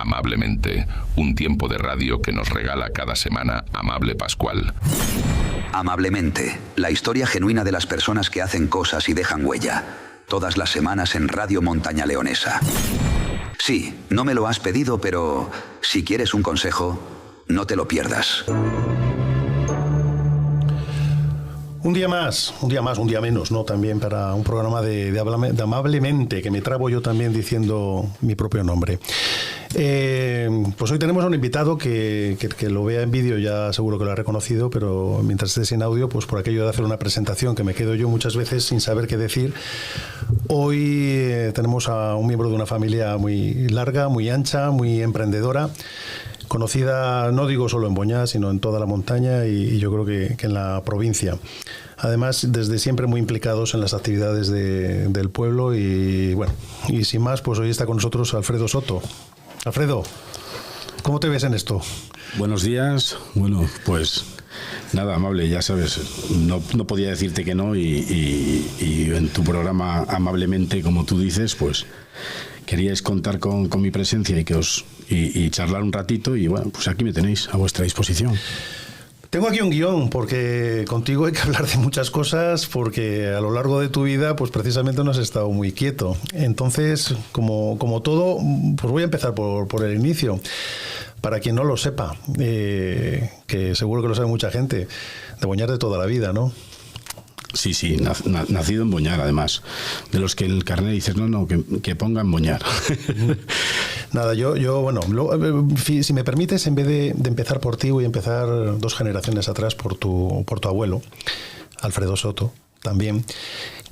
Amablemente, un tiempo de radio que nos regala cada semana Amable Pascual. Amablemente, la historia genuina de las personas que hacen cosas y dejan huella. Todas las semanas en Radio Montaña Leonesa. Sí, no me lo has pedido, pero si quieres un consejo, no te lo pierdas. Un día más, un día menos, ¿no? También para un programa de Amablemente, que me trabo yo también diciendo mi propio nombre. Pues hoy tenemos a un invitado que lo vea en vídeo ya seguro que lo ha reconocido, pero mientras esté sin audio, pues por aquello de hacer una presentación que me quedo yo muchas veces sin saber qué decir. Hoy tenemos a un miembro de una familia muy larga, muy ancha, muy emprendedora, conocida, no digo solo en Boñar, sino en toda la montaña y yo creo que en la provincia. Además, desde siempre muy implicados en las actividades del pueblo y bueno, y sin más, pues hoy está con nosotros Alfredo Soto. Alfredo, ¿cómo te ves en esto? Buenos días. Bueno, pues nada, Amable, ya sabes, no podía decirte que no y en tu programa Amablemente, como tú dices, pues queríais contar con mi presencia y charlar un ratito y bueno, pues aquí me tenéis a vuestra disposición. Tengo aquí un guión porque contigo hay que hablar de muchas cosas porque a lo largo de tu vida pues precisamente no has estado muy quieto. Entonces, como todo, pues voy a empezar por el inicio. Para quien no lo sepa, que seguro que lo sabe mucha gente, de Boñar de toda la vida, ¿no? Sí, nacido en Boñar, además. De los que el carnet dices, no, que pongan Boñar. Nada, yo bueno, si me permites, en vez de empezar por ti, voy a empezar 2 generaciones atrás por tu abuelo, Alfredo Soto, también,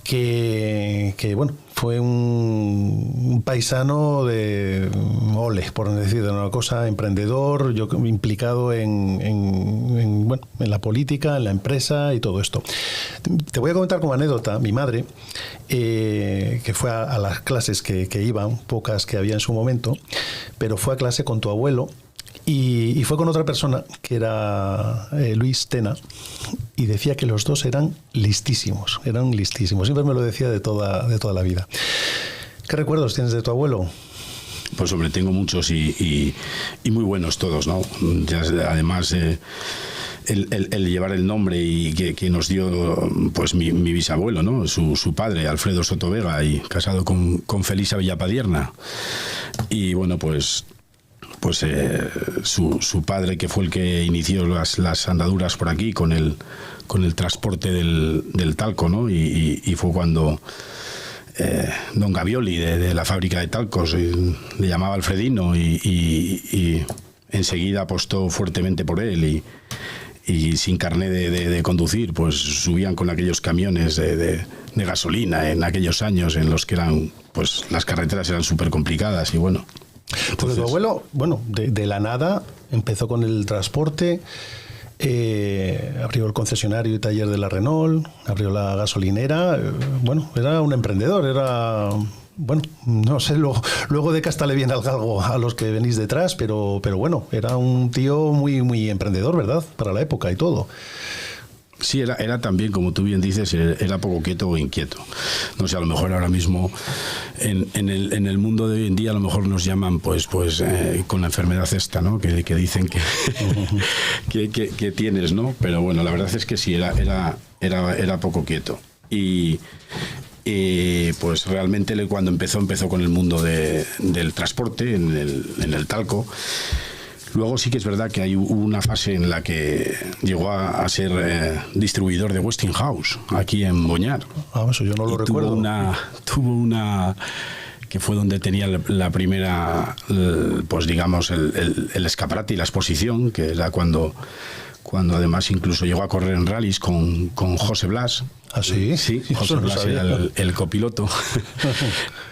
que bueno, fue un paisano de ole, por decir de una cosa, emprendedor, yo implicado en la política, en la empresa y todo esto. Te voy a comentar como anécdota, mi madre, que fue a las clases que iban, pocas que había en su momento, pero fue a clase con tu abuelo y fue con otra persona que era Luis Tena, y decía que los dos eran listísimos, siempre me lo decía de toda la vida. ¿Qué recuerdos tienes de tu abuelo? Pues hombre, tengo muchos y muy buenos todos, ¿no? Ya, además, el llevar el nombre y que nos dio pues mi bisabuelo, ¿no? Su padre, Alfredo Soto Vega, y casado con Felisa Villapadierna. Y bueno, pues su padre, que fue el que inició las andaduras por aquí con el transporte del talco, ¿no? Y fue cuando don Gavioli de la fábrica de talcos le llamaba Alfredino y enseguida apostó fuertemente por él y sin carné de conducir, pues subían con aquellos camiones de gasolina en aquellos años en los que pues las carreteras eran súper complicadas y bueno. Porque tu abuelo, bueno, de la nada empezó con el transporte, abrió el concesionario y taller de la Renault, abrió la gasolinera, bueno, era un emprendedor, bueno, no sé, luego de castarle bien al galgo a los que venís detrás, pero bueno, era un tío muy, muy emprendedor, ¿verdad? Para la época y todo. Sí, era también, como tú bien dices, era poco quieto o inquieto. No sé, a lo mejor ahora mismo en el mundo de hoy en día a lo mejor nos llaman pues con la enfermedad esta, ¿no? Que dicen que tienes, ¿no? Pero bueno, la verdad es que sí, era poco quieto. Y pues realmente cuando empezó con el mundo del transporte en el talco. Luego sí que es verdad que hubo una fase en la que llegó a ser distribuidor de Westinghouse aquí en Boñar. Eso yo no lo recuerdo. Tuvo una que fue donde tenía la primera, pues digamos, el escaparate y la exposición, que era cuando además incluso llegó a correr en rallies con José Blas. ¿Ah, sí? Sí, José Blas era el copiloto.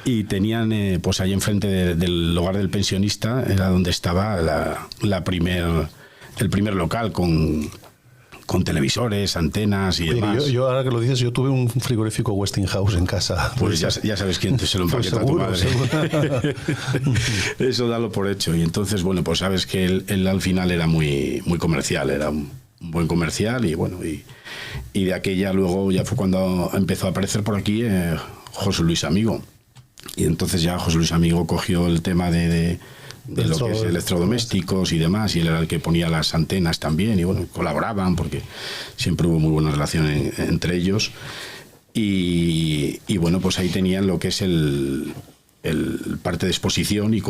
Y tenían, pues ahí enfrente del hogar del pensionista, era donde estaba el primer local con televisores, antenas y demás. Yo ahora que lo dices, yo tuve un frigorífico Westinghouse en casa. Pues ya sabes quién se lo empaqueta a tu madre. Eso dalo por hecho. Y entonces, bueno, pues sabes que él al final era muy, muy comercial, era un buen comercial y bueno, y de aquella luego ya fue cuando empezó a aparecer por aquí José Luis Amigo. Y entonces ya José Luis Amigo cogió el tema de de lo que es electrodomésticos y demás, y él era el que ponía las antenas también, y bueno, colaboraban porque siempre hubo muy buena relación entre ellos. Y bueno, pues ahí tenían lo que es el parte de exposición, y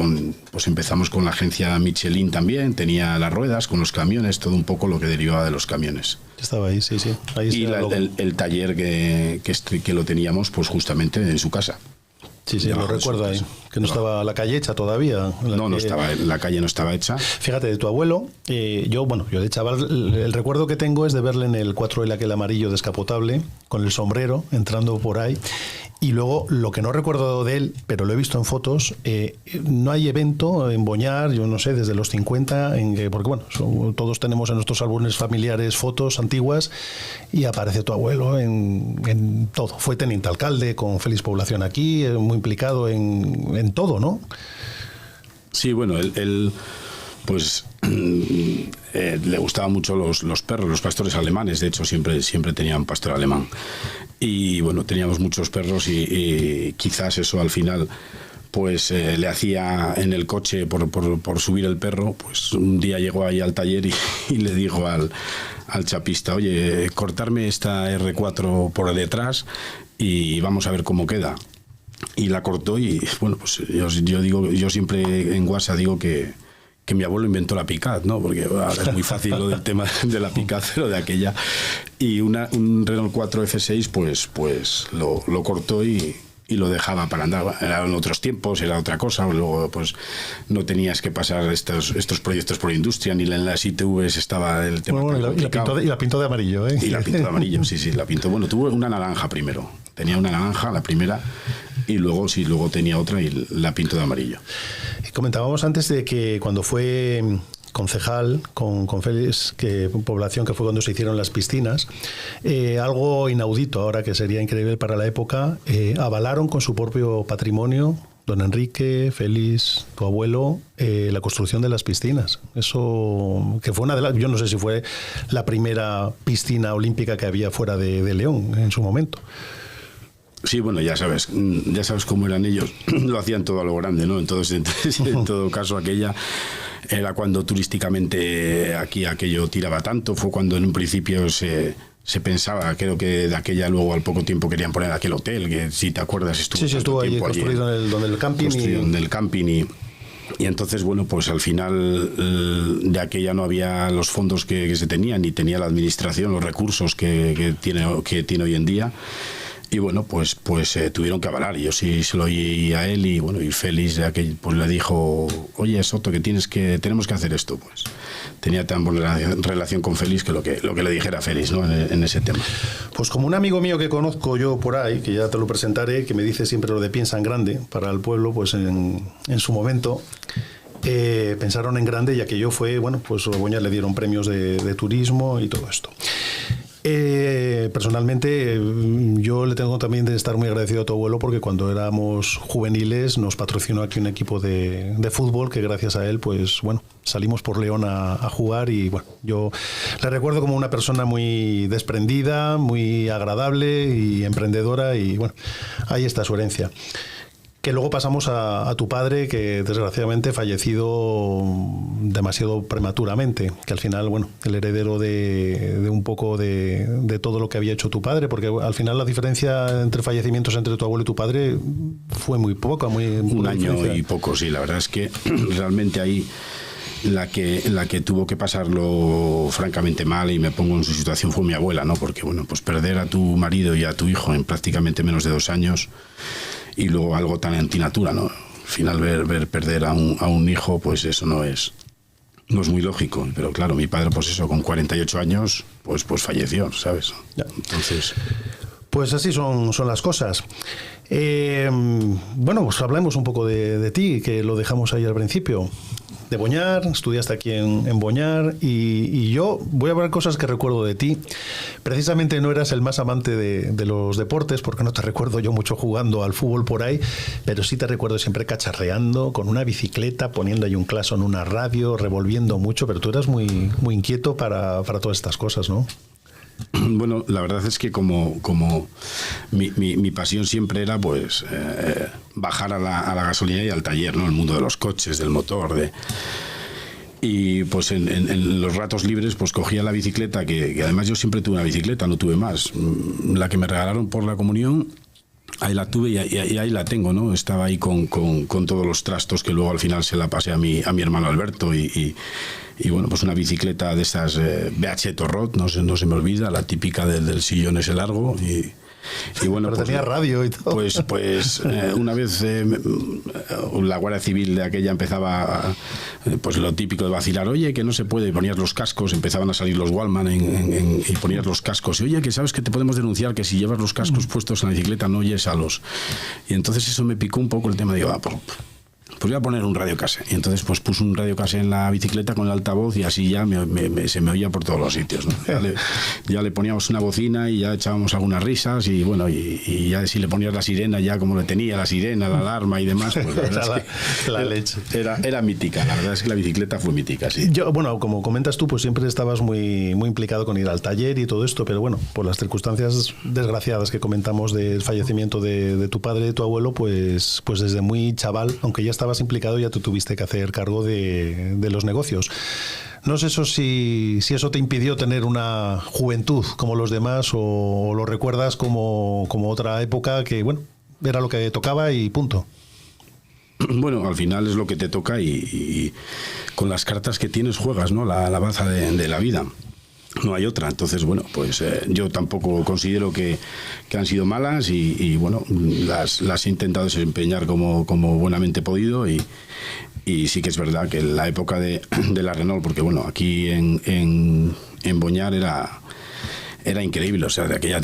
pues empezamos con la agencia Michelin también, tenía las ruedas con los camiones, todo un poco lo que derivaba de los camiones. Estaba ahí, sí. Ahí y el taller que lo teníamos pues justamente en su casa. Sí, lo recuerdo ahí. Que no estaba la calle hecha todavía. No estaba, la calle no estaba hecha. Fíjate, de tu abuelo, yo de chaval, el recuerdo que tengo es de verle en el 4L aquel amarillo descapotable, con el sombrero, entrando por ahí. Y luego, lo que no recuerdo de él, pero lo he visto en fotos, no hay evento en Boñar, yo no sé, desde los 50, porque bueno, todos tenemos en nuestros álbumes familiares fotos antiguas, y aparece tu abuelo en todo. Fue teniente alcalde con Feliz Población aquí, muy implicado en todo, ¿no? Sí, bueno, él pues le gustaban mucho los perros, los pastores alemanes. De hecho siempre tenía un pastor alemán, y bueno, teníamos muchos perros, y quizás eso al final pues le hacía en el coche por subir el perro. Pues un día llegó ahí al taller y le dijo al chapista: oye, cortarme esta R4 por detrás y vamos a ver cómo queda. Y la cortó, y bueno, pues yo siempre en WhatsApp digo que mi abuelo inventó la Picat, ¿no? Porque ahora es muy fácil lo del tema de la Picat, pero de aquella. Y un Renault 4 F6 pues lo cortó y lo dejaba para andar. Eran otros tiempos, era otra cosa. Luego pues no tenías que pasar estos proyectos por industria, ni en las ITVs estaba el tema. Bueno, y la pintó de amarillo, ¿eh? Y la pintó de amarillo, sí, la pintó. Bueno, tuvo una naranja primero. Tenía una naranja, la primera, y luego tenía otra y la pintó de amarillo. Comentábamos antes de que cuando fue concejal con Félix, Población, que fue cuando se hicieron las piscinas, algo inaudito ahora, que sería increíble para la época, avalaron con su propio patrimonio, don Enrique, Félix, tu abuelo, la construcción de las piscinas. Eso, que fue una de las, yo no sé si fue la primera piscina olímpica que había fuera de León en su momento. Sí, bueno, ya sabes cómo eran ellos, lo hacían todo a lo grande, ¿no? Entonces, en todo caso, aquella era cuando turísticamente aquí aquello tiraba tanto. Fue cuando en un principio se pensaba, creo que de aquella luego al poco tiempo querían poner aquel hotel, que si te acuerdas estuvo allí construido donde el camping. Donde el camping y entonces, bueno, pues al final de aquella no había los fondos que se tenían, ni tenía la administración los recursos que tiene hoy en día. Y bueno, pues tuvieron que avalar. Yo sí se lo oí a él, y bueno, y Félix pues le dijo: oye, Soto, tenemos que hacer esto. Pues tenía tan buena relación con Félix que lo que le dijera Félix, ¿no? en ese tema. Pues como un amigo mío que conozco yo por ahí, que ya te lo presentaré, que me dice siempre lo de piensa en grande para el pueblo, pues en su momento pensaron en grande, ya que yo fue, bueno, pues a Boñar le dieron premios de turismo y todo esto. Personalmente yo le tengo también de estar muy agradecido a tu abuelo, porque cuando éramos juveniles nos patrocinó aquí un equipo de fútbol, que gracias a él pues bueno, salimos por León a jugar, y bueno, yo le recuerdo como una persona muy desprendida, muy agradable y emprendedora, y bueno, ahí está su herencia. Que luego pasamos a tu padre, que desgraciadamente fallecido demasiado prematuramente, que al final, bueno, el heredero de un poco de todo lo que había hecho tu padre, porque al final la diferencia entre fallecimientos entre tu abuelo y tu padre fue muy poca, un año y poco, sí. La verdad es que realmente ahí la que tuvo que pasarlo francamente mal, y me pongo en su situación, fue mi abuela, ¿no? Porque bueno, pues perder a tu marido y a tu hijo en prácticamente menos de 2 años, y luego algo tan antinatura, ¿no? Al final ver perder a un hijo, pues eso no es muy lógico. Pero claro, mi padre, pues eso, con 48 años, pues falleció, ¿sabes? Ya. Entonces, pues así son las cosas. Bueno, pues hablemos un poco de ti, que lo dejamos ahí al principio. De Boñar, estudiaste aquí en Boñar, y yo voy a hablar cosas que recuerdo de ti. Precisamente no eras el más amante de los deportes, porque no te recuerdo yo mucho jugando al fútbol por ahí, pero sí te recuerdo siempre cacharreando con una bicicleta, poniendo ahí un claxon, una radio, revolviendo mucho, pero tú eras muy, muy inquieto para todas estas cosas, ¿no? Bueno, la verdad es que como mi pasión siempre era pues bajar a la gasolina y al taller, ¿no? El mundo de los coches, del motor, y pues en los ratos libres pues cogía la bicicleta, que además yo siempre tuve una bicicleta, no tuve más. La que me regalaron por la comunión, ahí la tuve y ahí la tengo, ¿no? Estaba ahí con todos los trastos que luego al final se la pasé a mi hermano Alberto y bueno, pues una bicicleta de estas BH Torrot, no se me olvida, la típica del sillón ese largo y bueno, pero pues, tenía radio y todo. Pues una vez la Guardia Civil de aquella empezaba pues lo típico de vacilar, oye, que no se puede, ponías los cascos, empezaban a salir los Wallman y ponías los cascos, y oye, que sabes que te podemos denunciar que si llevas los cascos puestos en la bicicleta no oyes a los... Y entonces eso me picó un poco el tema, digo, pues voy a poner un radiocase. Y entonces pues puse un radiocase en la bicicleta con el altavoz y así ya se me oía por todos los sitios, ¿no? Ya le poníamos una bocina y ya echábamos algunas risas y bueno, y ya si le ponías la sirena, ya como le tenía la sirena, la alarma y demás, pues la verdad es que la leche. Era mítica, la verdad es que la bicicleta fue mítica, sí. Yo, bueno, como comentas tú, pues siempre estabas muy implicado con ir al taller y todo esto, pero bueno, por las circunstancias desgraciadas que comentamos del fallecimiento de tu padre, de tu abuelo, pues desde muy chaval, aunque ya estabas implicado, ya tú tuviste que hacer cargo de los negocios. No sé si eso te impidió tener una juventud como los demás o lo recuerdas como otra época que, bueno, era lo que tocaba y punto. Bueno, al final es lo que te toca y con las cartas que tienes juegas, ¿no? La baza de la vida. No hay otra. Entonces, bueno, pues yo tampoco considero que han sido malas y bueno, las he intentado desempeñar como buenamente he podido y sí que es verdad que en la época de la Renault, porque bueno, aquí en Boñar era increíble, o sea, de aquella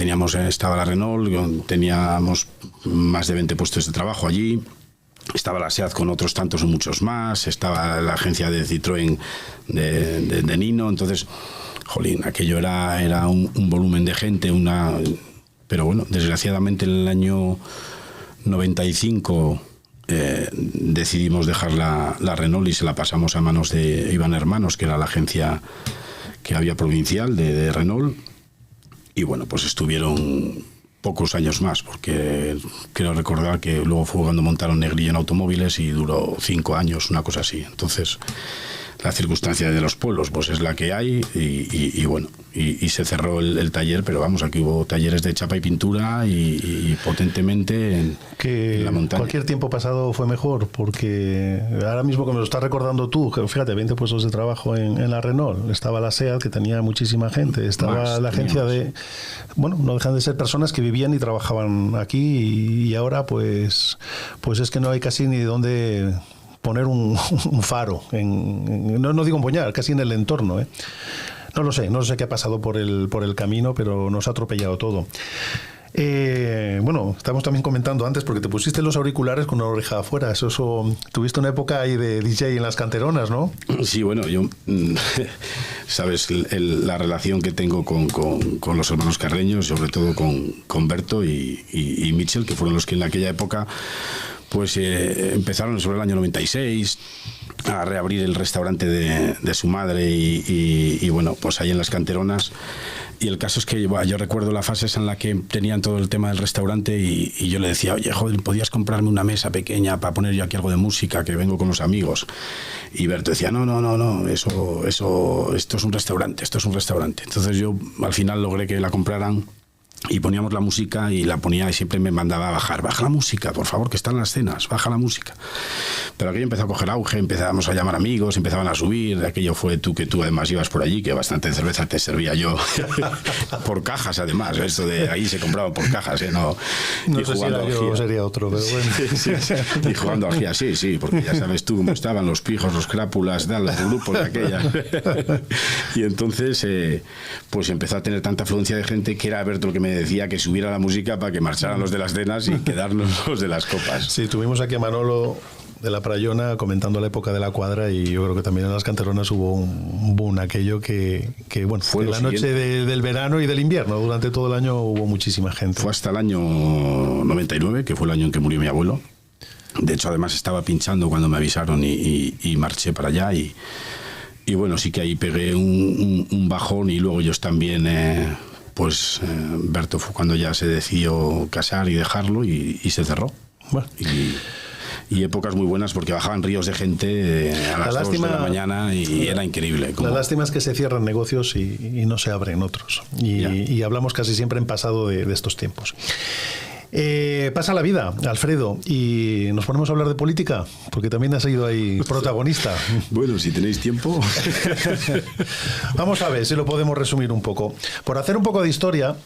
estaba la Renault, teníamos más de 20 puestos de trabajo allí. Estaba la SEAT con otros tantos o muchos más, estaba la agencia de Citroën de Nino, entonces, jolín, aquello era un volumen de gente, pero bueno, desgraciadamente en el año 95 decidimos dejar la Renault y se la pasamos a manos de Iván Hermanos, que era la agencia que había provincial de Renault, y bueno, pues estuvieron pocos años más, porque creo recordar que luego fue cuando montaron Negrillo en Automóviles y duró 5 años, una cosa así. Entonces, la circunstancia de los pueblos pues es la que hay y bueno, y se cerró el taller, pero vamos, aquí hubo talleres de chapa y pintura y potentemente en la montaña. Cualquier tiempo pasado fue mejor, porque ahora mismo que me lo estás recordando tú, fíjate, 20 puestos de trabajo en la Renault, estaba la SEAT, que tenía muchísima gente, estaba la agencia de... Bueno, no dejan de ser personas que vivían y trabajaban aquí y ahora pues es que no hay casi ni dónde poner un faro, no digo en Boñar, casi en el entorno, ¿eh? No sé qué ha pasado por el camino, pero nos ha atropellado todo. Bueno, estamos también comentando antes, porque te pusiste los auriculares con una oreja afuera, eso tuviste una época ahí de DJ en las canteronas, ¿no? Sí, bueno, yo sabes la relación que tengo con los hermanos Carreños, sobre todo con Berto y Mitchell, que fueron los que en aquella época pues empezaron sobre el año 96 a reabrir el restaurante de su madre y bueno, pues ahí en las canteronas. Y el caso es que yo recuerdo la fase en la que tenían todo el tema del restaurante y yo le decía, oye, joder, ¿podías comprarme una mesa pequeña para poner yo aquí algo de música, que vengo con los amigos? Y Berto decía, no, esto es un restaurante, Entonces yo al final logré que la compraran y poníamos la música y la ponía y siempre me mandaba a baja la música, por favor, que están las cenas, baja la música. Pero aquello empezó a coger auge, empezábamos a llamar amigos, empezaban a subir, aquello fue que tú además ibas por allí, que bastante cerveza te servía yo, por cajas además, esto de ahí se compraba por cajas, no sé si era yo o sería otro, pero bueno. Sí. Y jugando al GIA, sí, porque ya sabes tú cómo estaban los pijos, los crápulas, los grupos de aquella. Y entonces, pues empezó a tener tanta afluencia de gente que era Berto lo que me decía que subiera la música para que marcharan los de las cenas y quedarnos los de las copas. Sí, tuvimos aquí a Manolo de la Prayona comentando la época de la cuadra y yo creo que también en las canteronas hubo un boom, aquello que bueno, fue la noche del verano y del invierno, durante todo el año hubo muchísima gente. Fue hasta el año 99, que fue el año en que murió mi abuelo. De hecho, además estaba pinchando cuando me avisaron y marché para allá y bueno, sí que ahí pegué un bajón y luego ellos también pues Berto fue cuando ya se decidió casar y dejarlo y se cerró. Bueno. Y épocas muy buenas porque bajaban ríos de gente a las 2 de la mañana y era increíble. La lástima es que se cierran negocios y no se abren otros. Y hablamos casi siempre en pasado de estos tiempos. Pasa la vida, Alfredo, y nos ponemos a hablar de política, porque también has sido ahí protagonista. Bueno, si tenéis tiempo. Vamos a ver si lo podemos resumir un poco. Por hacer un poco de historia,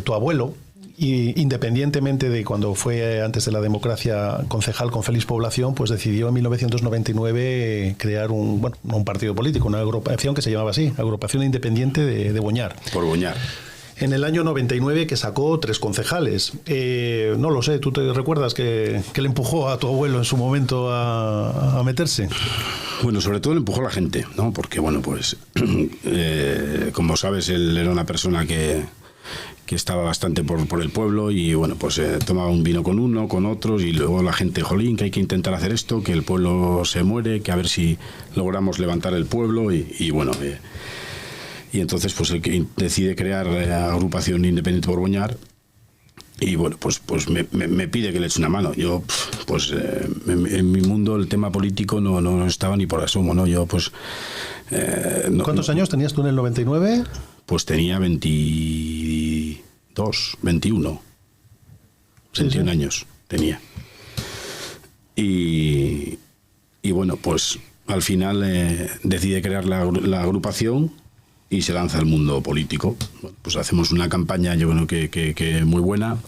tu abuelo, y independientemente de cuando fue antes de la democracia concejal con Félix Población, pues decidió en 1999 crear un partido político, una agrupación que se llamaba así, Agrupación Independiente de Boñar. Por Boñar. En el año 99 que sacó 3 concejales. No lo sé, ¿tú te recuerdas que le empujó a tu abuelo en su momento a meterse? Bueno, sobre todo le empujó la gente, ¿no? Porque, bueno, pues, como sabes, él era una persona que estaba bastante por el pueblo y, bueno, pues tomaba un vino con uno, con otros y luego la gente, jolín, que hay que intentar hacer esto, que el pueblo se muere, que a ver si logramos levantar el pueblo y bueno... Y entonces pues él decide crear la Agrupación Independiente por Boñar y bueno, pues me pide que le eche una mano. Yo, pues en mi mundo el tema político no estaba ni por asomo, ¿no? Yo pues... ¿Cuántos años tenías tú en el 99? Pues tenía 21 años tenía. Y bueno, pues al final decide crear la agrupación y se lanza al mundo político. Bueno, pues hacemos una campaña, yo creo que muy buena,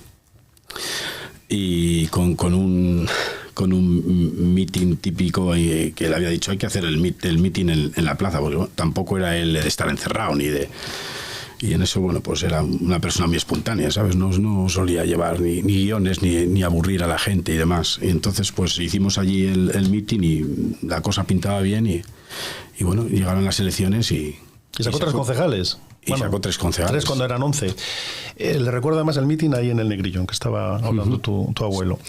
y con un meeting típico que le había dicho hay que hacer el meeting en la plaza, porque bueno, tampoco era él de estar encerrado y en eso, bueno, pues era una persona muy espontánea, ¿sabes? No solía llevar ni guiones ni aburrir a la gente y demás. Y entonces pues hicimos allí el meeting y la cosa pintaba bien y bueno, llegaron las elecciones y sacó 3 concejales. Y sacó 3 concejales. 3 cuando eran 11. Le recuerdo además el mitin ahí en el Negrillón, que estaba hablando tu abuelo.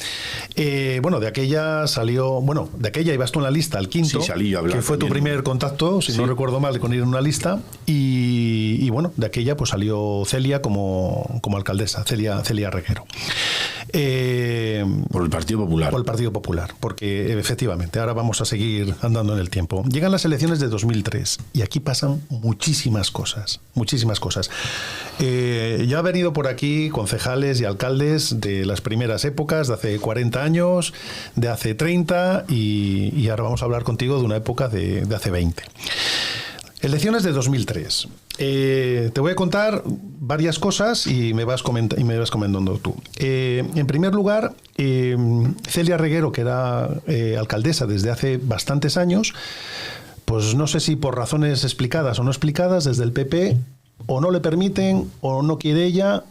Bueno, de aquella ibas tú en la lista, al quinto, sí, salí a hablar, que fue tu primer contacto, si no recuerdo mal, con ir en una lista. Y bueno, de aquella pues salió Celia como alcaldesa, Celia Reguero. Por el Partido Popular. Por el Partido Popular, porque efectivamente, ahora vamos a seguir andando en el tiempo. Llegan las elecciones de 2003 y aquí pasan muchísimas cosas. Ya han venido por aquí concejales y alcaldes de las primeras épocas, de hace 40 años, de hace 30 y ahora vamos a hablar contigo de una época de hace 20. Elecciones de 2003. Te voy a contar varias cosas y me vas comentando tú. En primer lugar, Celia Reguero, que era alcaldesa desde hace bastantes años, pues no sé si por razones explicadas o no explicadas, desde el PP o no le permiten o no quiere ella,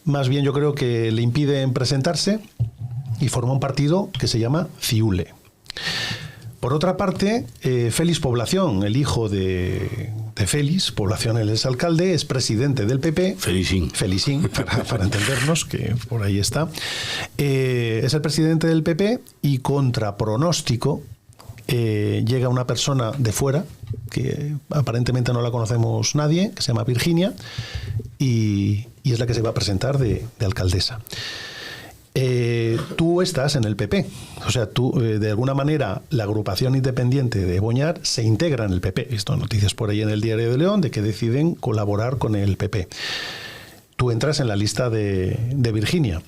más bien yo creo que le impiden presentarse y forma un partido que se llama CIULE. Por otra parte, Félix Población, el hijo de Félix Población, el exalcalde, es presidente del PP. Felicín, para entendernos, que por ahí está. Es el presidente del PP y contra pronóstico llega una persona de fuera, que aparentemente no la conocemos nadie, que se llama Virginia, y es la que se va a presentar de alcaldesa. Tú estás en el PP, o sea, tú de alguna manera la agrupación independiente de Boñar se integra en el PP. Esto noticias por ahí en el Diario de León de que deciden colaborar con el PP. Tú entras en la lista de Virginia.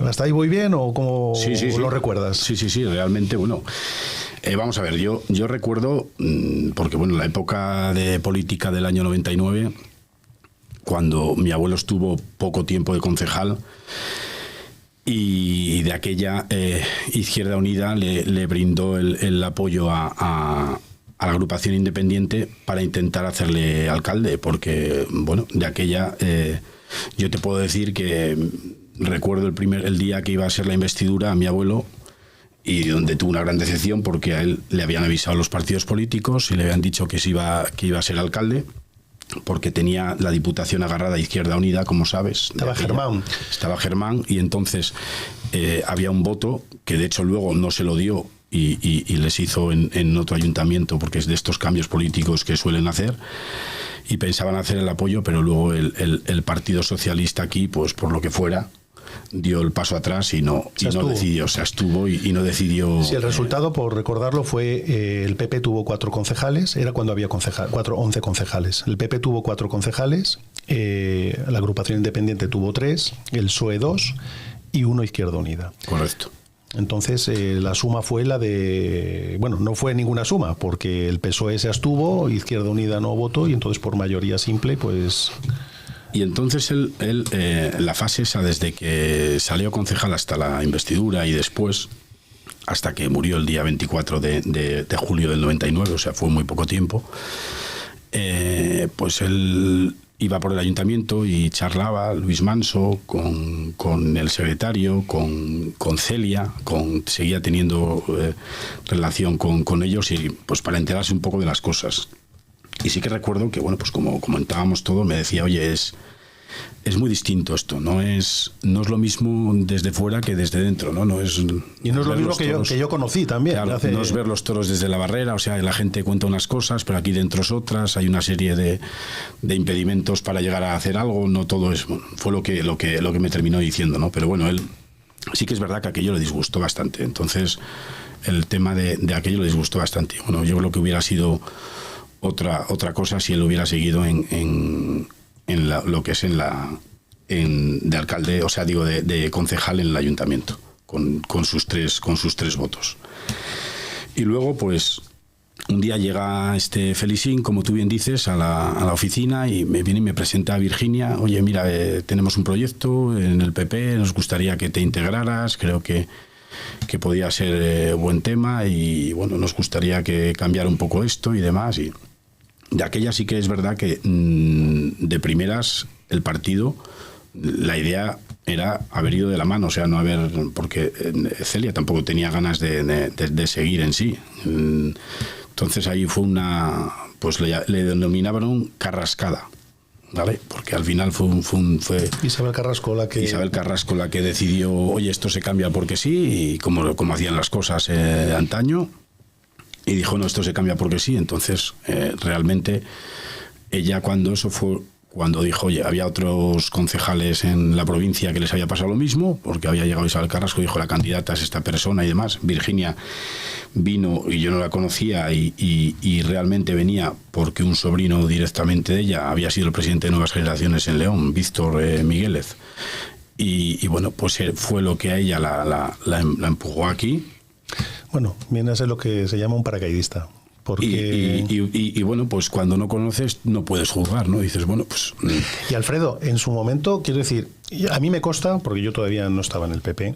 ¿Hasta ahí voy bien o cómo lo recuerdas? Sí, realmente, bueno. Vamos a ver, yo recuerdo, porque bueno, la época de política del año 99, cuando mi abuelo estuvo poco tiempo de concejal y de aquella Izquierda Unida le brindó el apoyo a la agrupación independiente para intentar hacerle alcalde, porque bueno, de aquella yo te puedo decir que recuerdo el día que iba a ser la investidura a mi abuelo, y donde tuvo una gran decepción porque a él le habían avisado los partidos políticos y le habían dicho que iba a ser alcalde, porque tenía la Diputación agarrada a Izquierda Unida, como sabes. Estaba Germán, y entonces había un voto que de hecho luego no se lo dio y les hizo en otro ayuntamiento, porque es de estos cambios políticos que suelen hacer. y pensaban hacer el apoyo, pero luego el Partido Socialista aquí, pues por lo que fuera, dio el paso atrás y no decidió, se abstuvo y no decidió. Sí, el resultado, por recordarlo, fue el PP tuvo 4 concejales, era cuando había 11 concejales. El PP tuvo 4 concejales, la agrupación independiente tuvo 3, el PSOE 2 y 1 Izquierda Unida. Correcto. Entonces la suma fue la de... Bueno, no fue ninguna suma, porque el PSOE se abstuvo, Izquierda Unida no votó, y entonces por mayoría simple, pues... Y entonces la fase esa, desde que salió concejal hasta la investidura y después, hasta que murió el día 24 de julio del 99, o sea, fue muy poco tiempo, pues él iba por el ayuntamiento y charlaba, Luis Manso, con el secretario, con Celia, seguía teniendo relación con ellos, y pues para enterarse un poco de las cosas. Y sí que recuerdo que, bueno, pues como comentábamos todo, me decía, oye, es muy distinto esto, no es lo mismo desde fuera que desde dentro, ¿no? Y no es lo mismo que yo conocí también. Claro, no es ver los toros desde la barrera, o sea, la gente cuenta unas cosas, pero aquí dentro es otras, hay una serie de impedimentos para llegar a hacer algo, no todo es... Bueno, fue lo que me terminó diciendo, ¿no? Pero bueno, él sí que es verdad que aquello le disgustó bastante, entonces el tema de aquello le disgustó bastante. Bueno, yo creo que hubiera sido otra cosa si él hubiera seguido en lo que es de alcalde, o sea, digo, de concejal en el ayuntamiento, con sus tres votos. Y luego, pues, un día llega Felicín, como tú bien dices, a la oficina, y me viene y me presenta a Virginia. Oye, mira, tenemos un proyecto en el PP, nos gustaría que te integraras, creo que podía ser buen tema, y bueno, nos gustaría que cambiara un poco esto y demás. Y de aquella sí que es verdad que de primeras el partido, la idea era haber ido de la mano, o sea, no haber, porque Celia tampoco tenía ganas de seguir en sí. Entonces ahí fue pues le denominaron carrascada, ¿vale? Porque al final fue Isabel Carrasco la que decidió, oye, esto se cambia porque sí, y como hacían las cosas antaño. Y dijo, no, esto se cambia porque sí. Entonces, realmente, ella cuando dijo, oye, había otros concejales en la provincia que les había pasado lo mismo, porque había llegado Isabel Carrasco, dijo, la candidata es esta persona y demás. Virginia vino y yo no la conocía, y realmente venía porque un sobrino directamente de ella había sido el presidente de Nuevas Generaciones en León, Víctor Miguélez. Y bueno, pues fue lo que a ella la empujó aquí. Bueno, viene a ser lo que se llama un paracaidista. Porque... Y bueno, pues cuando no conoces no puedes juzgar, ¿no? Dices, bueno, pues... Y Alfredo, en su momento, quiero decir, a mí me consta, porque yo todavía no estaba en el PP,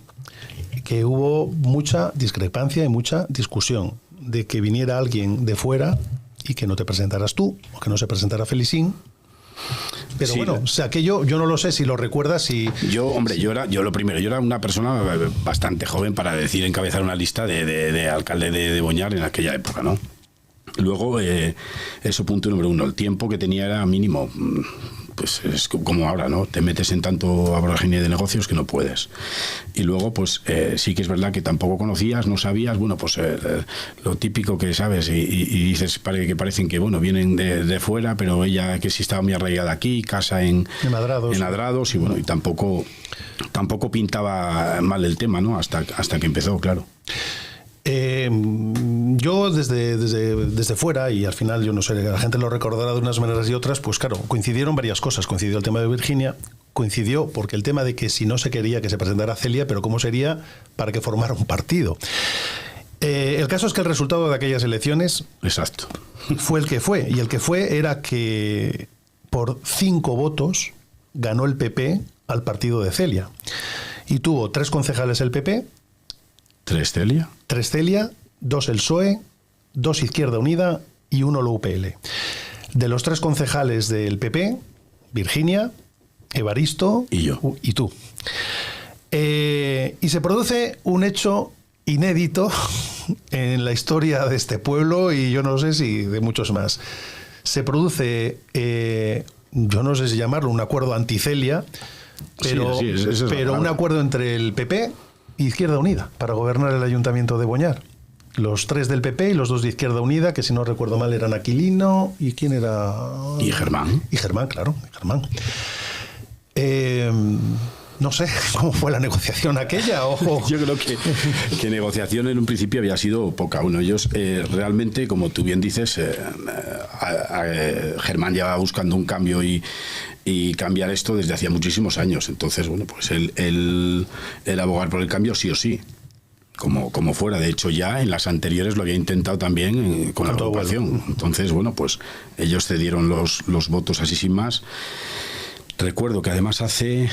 que hubo mucha discrepancia y mucha discusión de que viniera alguien de fuera y que no te presentaras tú, o que no se presentara Felicín. Pero sí, bueno, o sea, que yo no lo sé si lo recuerdas. Yo era una persona bastante joven para decir encabezar una lista de alcalde de Boñar en aquella época, ¿no? Luego, eso punto número 1, el tiempo que tenía era mínimo. Pues es como ahora, ¿no? Te metes en tanto vorágine de negocios que no puedes. Y luego, pues sí que es verdad que tampoco conocías, no sabías, bueno, pues lo típico que sabes, y dices que parecen que, bueno, vienen de fuera, pero ella que sí estaba muy arraigada aquí, casa en Adrados, y bueno, y tampoco pintaba mal el tema, ¿no? Hasta que empezó, claro. Yo desde fuera, y al final yo no sé, la gente lo recordará de unas maneras y otras, pues claro, coincidieron varias cosas. Coincidió el tema de Virginia, coincidió porque el tema de que si no se quería que se presentara Celia, pero cómo sería para que formara un partido. El caso es que el resultado de aquellas elecciones, exacto, fue el que fue, y el que fue era que por 5 votos ganó el PP al partido de Celia, y tuvo 3 concejales el PP, 3 Celia, 2 el PSOE, 2 Izquierda Unida y 1 la UPL. De los 3 concejales del PP, Virginia, Evaristo y yo y tú. Y se produce un hecho inédito en la historia de este pueblo, y yo no sé si de muchos más. Se produce, yo no sé si llamarlo un acuerdo anti-Celia, pero, sí, pero un acuerdo entre el PP e Izquierda Unida para gobernar el ayuntamiento de Boñar. los 3 del PP y los 2 de Izquierda Unida, que si no recuerdo mal eran Aquilino y ¿quién era? Y Germán. Y Germán, claro, Germán. No sé cómo fue la negociación aquella. Yo creo que negociación en un principio había sido poca. Uno, ellos realmente, como tú bien dices, Germán llevaba buscando un cambio y cambiar esto desde hacía muchísimos años. Entonces, bueno, pues él abogar por el cambio sí o sí. Como fuera. De hecho, ya en las anteriores lo había intentado también con la agrupación. Bueno. Entonces, bueno, pues ellos cedieron los votos así sin más. Recuerdo que además hace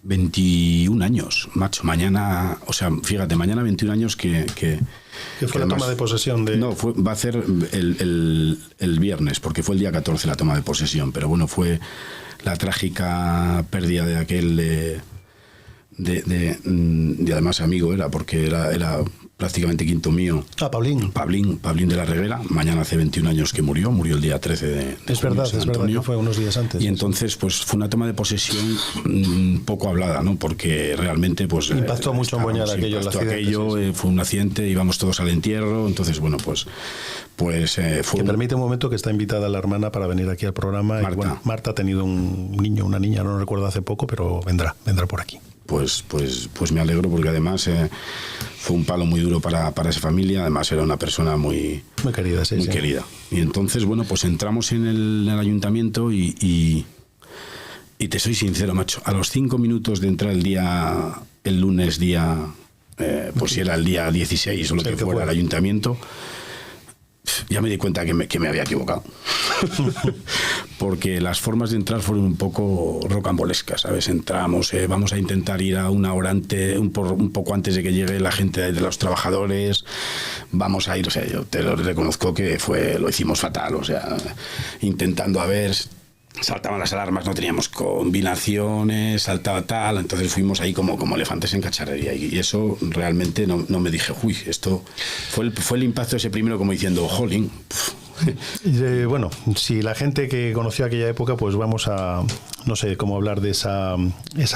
21 años, macho, mañana, o sea, fíjate, mañana 21 años que fue la toma de posesión de... No, va a ser el viernes, porque fue el día 14 la toma de posesión, pero bueno, fue la trágica pérdida de aquel de además amigo era, porque era prácticamente quinto mío. Pablín de la Reguera. Mañana hace 21 años que murió el día 13 de es junio, verdad, que fue unos días antes. Y entonces pues fue una toma de posesión poco hablada, ¿no? Porque realmente pues impactó mucho en Boñar aquello, fue un accidente, íbamos todos al entierro, entonces bueno, pues fue... Que permite un momento que está invitada la hermana para venir aquí al programa. Marta. Y, bueno, Marta ha tenido un niño, una niña, no recuerdo hace poco, pero vendrá por aquí. Pues me alegro, porque además fue un palo muy duro para esa familia. Además era una persona muy querida, sí, muy querida. Y entonces, bueno, pues entramos en el ayuntamiento y te soy sincero, macho, a los 5 minutos de entrar el lunes día, pues si era el día 16 o lo que fuera, al ayuntamiento, ya me di cuenta que me había equivocado. Porque las formas de entrar fueron un poco rocambolescas, ¿sabes? Entramos, vamos a intentar ir a una hora antes, un poco antes de que llegue la gente de los trabajadores, vamos a ir, o sea, yo te lo reconozco que lo hicimos fatal, o sea, intentando a ver... Saltaban las alarmas, no teníamos combinaciones, saltaba tal, entonces fuimos ahí como elefantes en cacharrería, y eso realmente no me dije, uy, esto fue el impacto ese primero, como diciendo, jolín. Bueno, si la gente que conoció aquella época, pues vamos a, no sé cómo hablar de esa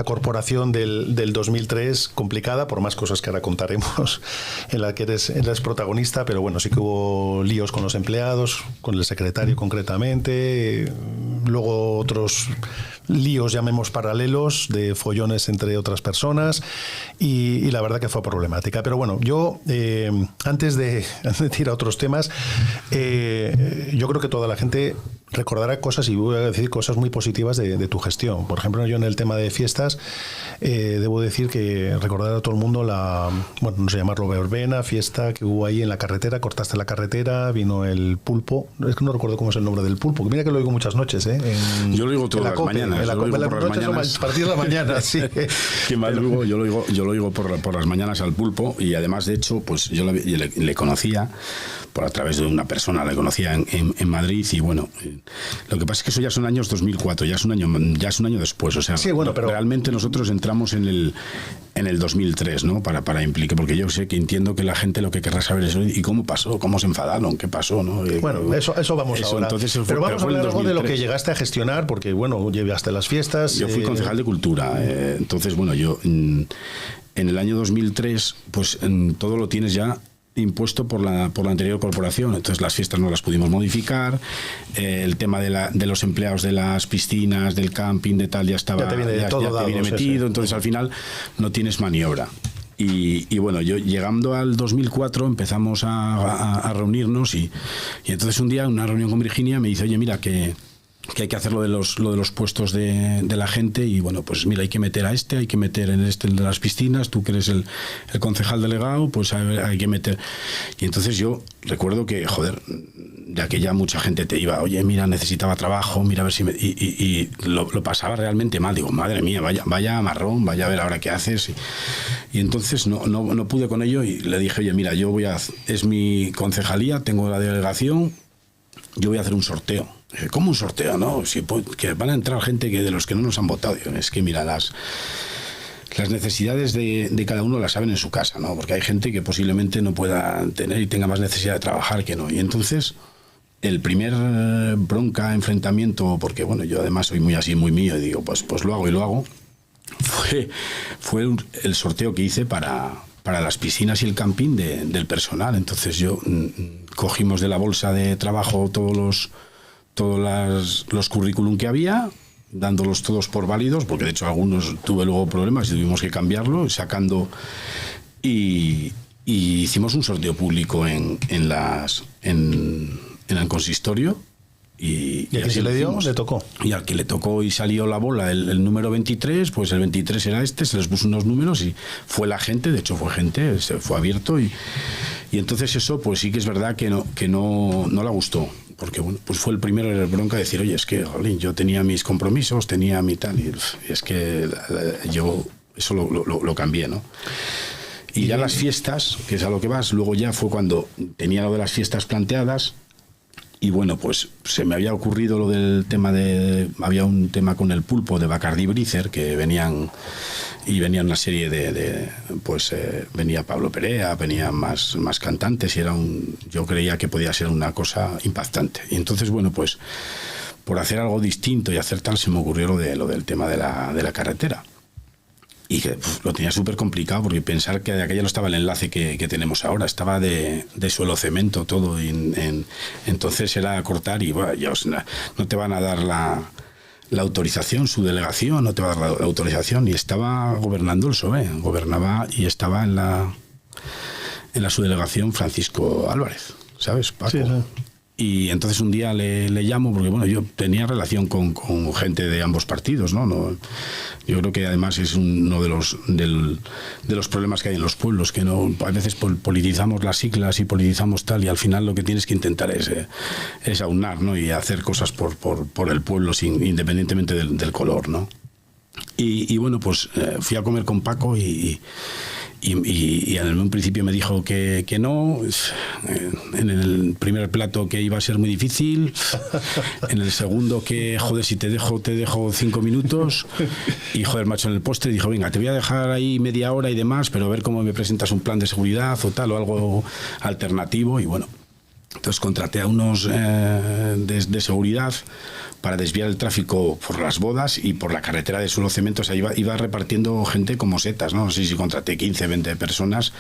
corporación del 2003, complicada, por más cosas que ahora contaremos, en la que eres protagonista, pero bueno, sí que hubo líos con los empleados, con el secretario concretamente, luego otros líos, llamemos paralelos, de follones entre otras personas, y la verdad que fue problemática. Pero bueno, yo, antes de ir a otros temas, yo creo que toda la gente recordará cosas, y voy a decir cosas muy positivas de tu gestión. Por ejemplo, yo en el tema de fiestas, debo decir que recordar a todo el mundo no sé llamarlo verbena, fiesta que hubo ahí en la carretera, cortaste la carretera, vino el pulpo, es que no recuerdo cómo es el nombre del pulpo, mira que lo oigo muchas noches, yo lo digo todas las mañanas, en la copa, las noches, a partir de la mañana, sí. ¿Qué más digo? Yo lo oigo por las mañanas al pulpo, y además, de hecho, pues yo le conocía a través de una persona, le conocía en Madrid, y bueno, lo que pasa es que eso ya son años 2004, ya es un año después, o sea, sí, bueno, pero realmente nosotros entramos en el 2003, ¿no? Para implicar, porque yo sé que entiendo que la gente lo que querrá saber es ¿y cómo pasó? ¿Cómo se enfadaron? ¿Qué pasó? ¿No? Bueno, eso vamos ahora. Entonces, pero vamos a hablar algo de lo que llegaste a gestionar, porque bueno, llevaste las fiestas. Yo fui concejal de Cultura, entonces bueno, yo en el año 2003, pues todo lo tienes ya impuesto por la anterior corporación, entonces las fiestas no las pudimos modificar, el tema de los empleados de las piscinas, del camping, de tal, ya te viene metido, entonces al final no tienes maniobra. Y bueno, yo llegando al 2004 empezamos a reunirnos, y entonces un día, en una reunión con Virginia, me dice, oye, mira, que hay que hacer lo de los puestos de la gente, y bueno, pues mira, hay que meter hay que meter en el de las piscinas, tú que eres el concejal delegado, pues hay que meter. Y entonces yo recuerdo que, joder, de aquella mucha gente te iba, oye, mira, necesitaba trabajo, mira a ver si y lo pasaba realmente mal, digo, madre mía, vaya marrón, vaya a ver ahora qué haces, y entonces no pude con ello, y le dije, oye, mira, es mi concejalía, tengo la delegación, yo voy a hacer un sorteo. ¿Cómo un sorteo? ¿No? Que van a entrar gente de los que no nos han votado. Es que mira, las necesidades de cada uno las saben en su casa, ¿no? Porque hay gente que posiblemente no pueda tener y tenga más necesidad de trabajar que no. Y entonces, el primer enfrentamiento, porque bueno, yo además soy muy así, muy mío, y digo, pues lo hago, fue el sorteo que hice para para las piscinas y el camping del personal. Entonces yo cogimos de la bolsa de trabajo todos los currículum que había, dándolos todos por válidos, porque de hecho algunos tuve luego problemas y tuvimos que cambiarlo, sacando, y hicimos un sorteo público en el consistorio. Y a quien se le dio, le tocó. Y al que le tocó y salió la bola el número 23, pues el 23 era se les puso unos números y fue la gente, de hecho fue gente, se fue abierto y entonces eso pues sí que es verdad que no le gustó, porque bueno, pues fue el primero en el bronca de decir, oye, es que jolín, yo tenía mis compromisos, tenía mi tal, y es que yo eso lo cambié, ¿no? Y ya las fiestas, que es a lo que vas, luego ya fue cuando tenía lo de las fiestas planteadas. Y bueno, pues se me había ocurrido lo del tema había un tema con el pulpo de Bacardi Breezer, que venían una serie venía Pablo Perea, venían más cantantes, y yo creía que podía ser una cosa impactante. Y entonces, bueno, pues por hacer algo distinto y hacer tal, se me ocurrió lo del tema de la carretera. Y que lo tenía súper complicado, porque pensar que de aquella no estaba el enlace que tenemos ahora, estaba de suelo cemento todo, entonces era cortar y bueno, ya no te van a dar la autorización, su delegación no te va a dar la autorización, y estaba gobernando el PSOE, gobernaba y estaba en la subdelegación Francisco Álvarez, ¿sabes, Paco? Sí, sí. Y entonces un día le llamo, porque bueno, yo tenía relación con gente de ambos partidos, ¿no? Yo creo que además es uno de los problemas que hay en los pueblos, que a veces politizamos las siglas y politizamos tal, y al final lo que tienes que intentar es aunar, ¿no? Y hacer cosas por el pueblo, independientemente del color, ¿no? Y bueno, pues fui a comer con Paco y en un principio me dijo que no, en el primer plato que iba a ser muy difícil, en el segundo que, joder, si te dejo 5 minutos, y joder, macho, en el postre dijo, venga, te voy a dejar ahí media hora y demás, pero a ver cómo me presentas un plan de seguridad o tal, o algo alternativo. Y bueno, entonces contraté a unos de seguridad para desviar el tráfico por las bodas y por la carretera de suelo cemento. O sea, iba repartiendo gente como setas, ¿no? No sé si contraté 15, 20 personas